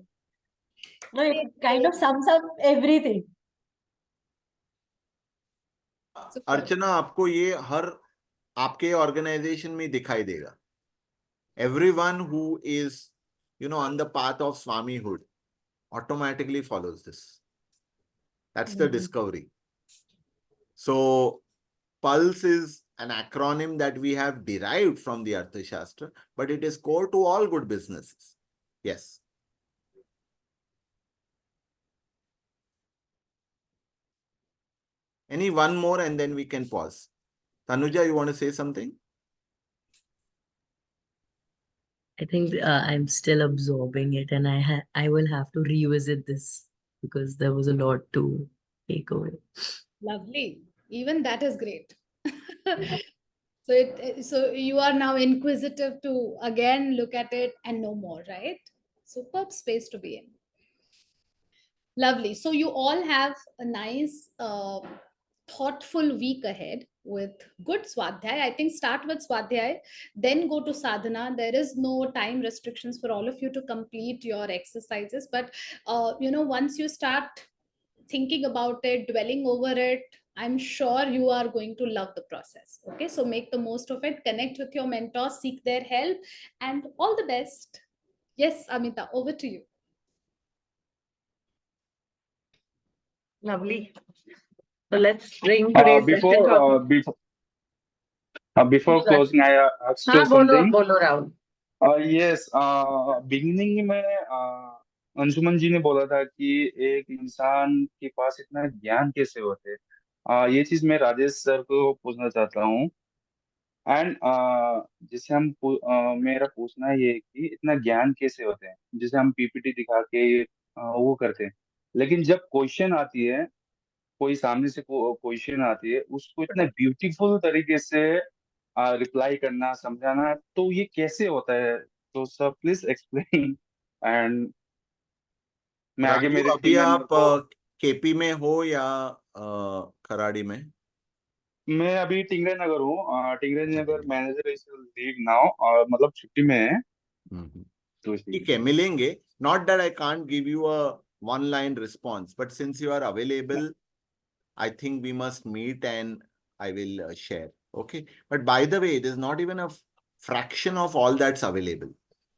No, it kind of sums up everything. अर्चना, आपको ये हर आपके organisation में दिखाई देगा. Everyone who is, on the path of Swamihood automatically follows this. That's the discovery. So, pulse is an acronym that we have derived from the Arthashastra, but it is core to all good businesses. Yes. Any one more and then we can pause. Tanuja, you want to say something? I think I'm still absorbing it, and I will have to revisit this because there was a lot to take away. Lovely. Even that is great. So you are now inquisitive to again look at it and know more, right? Superb space to be in. Lovely. So you all have a nice, thoughtful week ahead with good Swadhyay. I think start with Swadhyay, then go to Sadhana. There is no time restrictions for all of you to complete your exercises. But, once you start thinking about it, dwelling over it, I'm sure you are going to love the process. Okay, so make the most of it, connect with your mentors, seek their help, and all the best. Yes, Amita, over to you. Lovely. So let's bring today's session to a before closing, I asked you हाँ बोलो something. बोलो Rahul. Yes, beginning में अंशुमन जी ने बोला था कि एक इंसान के पास इतना ज्ञान कैसे होते हैं. ये चीज मैं राजेश सर को पूछना चाहता हूँ. एंड जैसे मेरा पूछना ये है कि इतना ज्ञान कैसे होते हैं, जैसे हम पीपीटी दिखा के वो करते हैं, लेकिन जब क्वेश्चन आती है, कोई सामने से क्वेश्चन आती है, उसको इतना ब्यूटीफुल तरीके से रिप्लाई करना, समझाना, तो ये कैसे होता है? तो सर प्लीज एक्सप्लेन. एंड मैं आगे राजू, मेरे अभी टीम मेंबर आप को, केपी में हो या खराड़ी में? मैं अभी टिंगरे नगर हूँ. टिंगरे नगर मैनेजर इज लीव नाउ, और मतलब छुट्टी में है. तो ठीक है, मिलेंगे. Not that I can't give you a one-line response, but since you are available, I think we must meet and I will share. Okay. But by the way, it is not even a fraction of all that's available.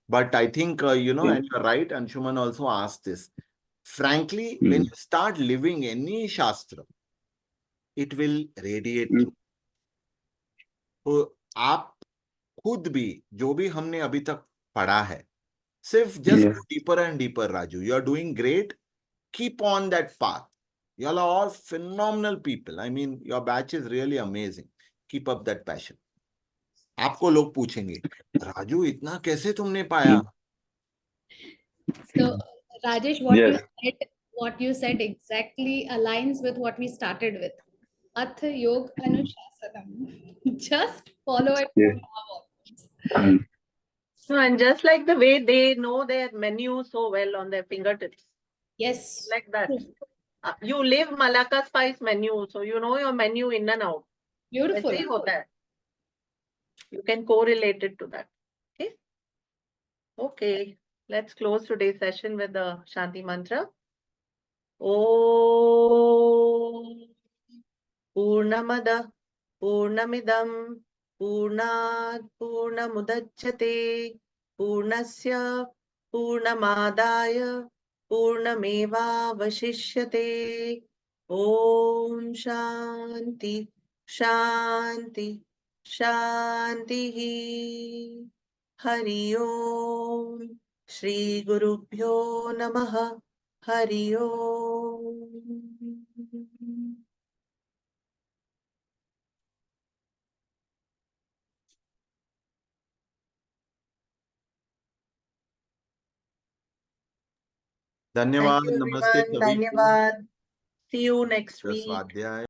But I think, and you're right, Anshuman also asked this. Frankly, when you start living any Shastra, it will radiate through. तो आप खुद भी जो भी हमने अभी तक पढ़ा है, सिर्फ just go deeper and deeper, Raju. You are doing great. Keep on that path. You all are all phenomenal people. I mean, your batch is really amazing. Keep up that passion. आपको लोग पूछेंगे, राजू इतना कैसे तुमने पाया? So, Rajesh, Yes. what you said exactly aligns with what we started with. Arth Yog Anushasanam. Just follow it Yes. from now on. No, and just like the way they know their menu so well on their fingertips, Yes. like that. True. You live Malacca Spice menu, so you know your menu in and out. Beautiful. वैसे ही होता है. You can correlate it to that. Okay. Okay. Let's close today's session with the Shanti mantra. Om Purnamada Purnamidam Purnat Purnamudachyate Purnasya Purnamadaya Purnamevavashishyate. Om Shanti Shanti Shanti. Hari Om. Shri Gurubhyo Namaha. Hari Om. धन्यवाद, Thank you, नमस्ते everyone. सभी को। Dhanyavad. See you next week. स्वाध्याय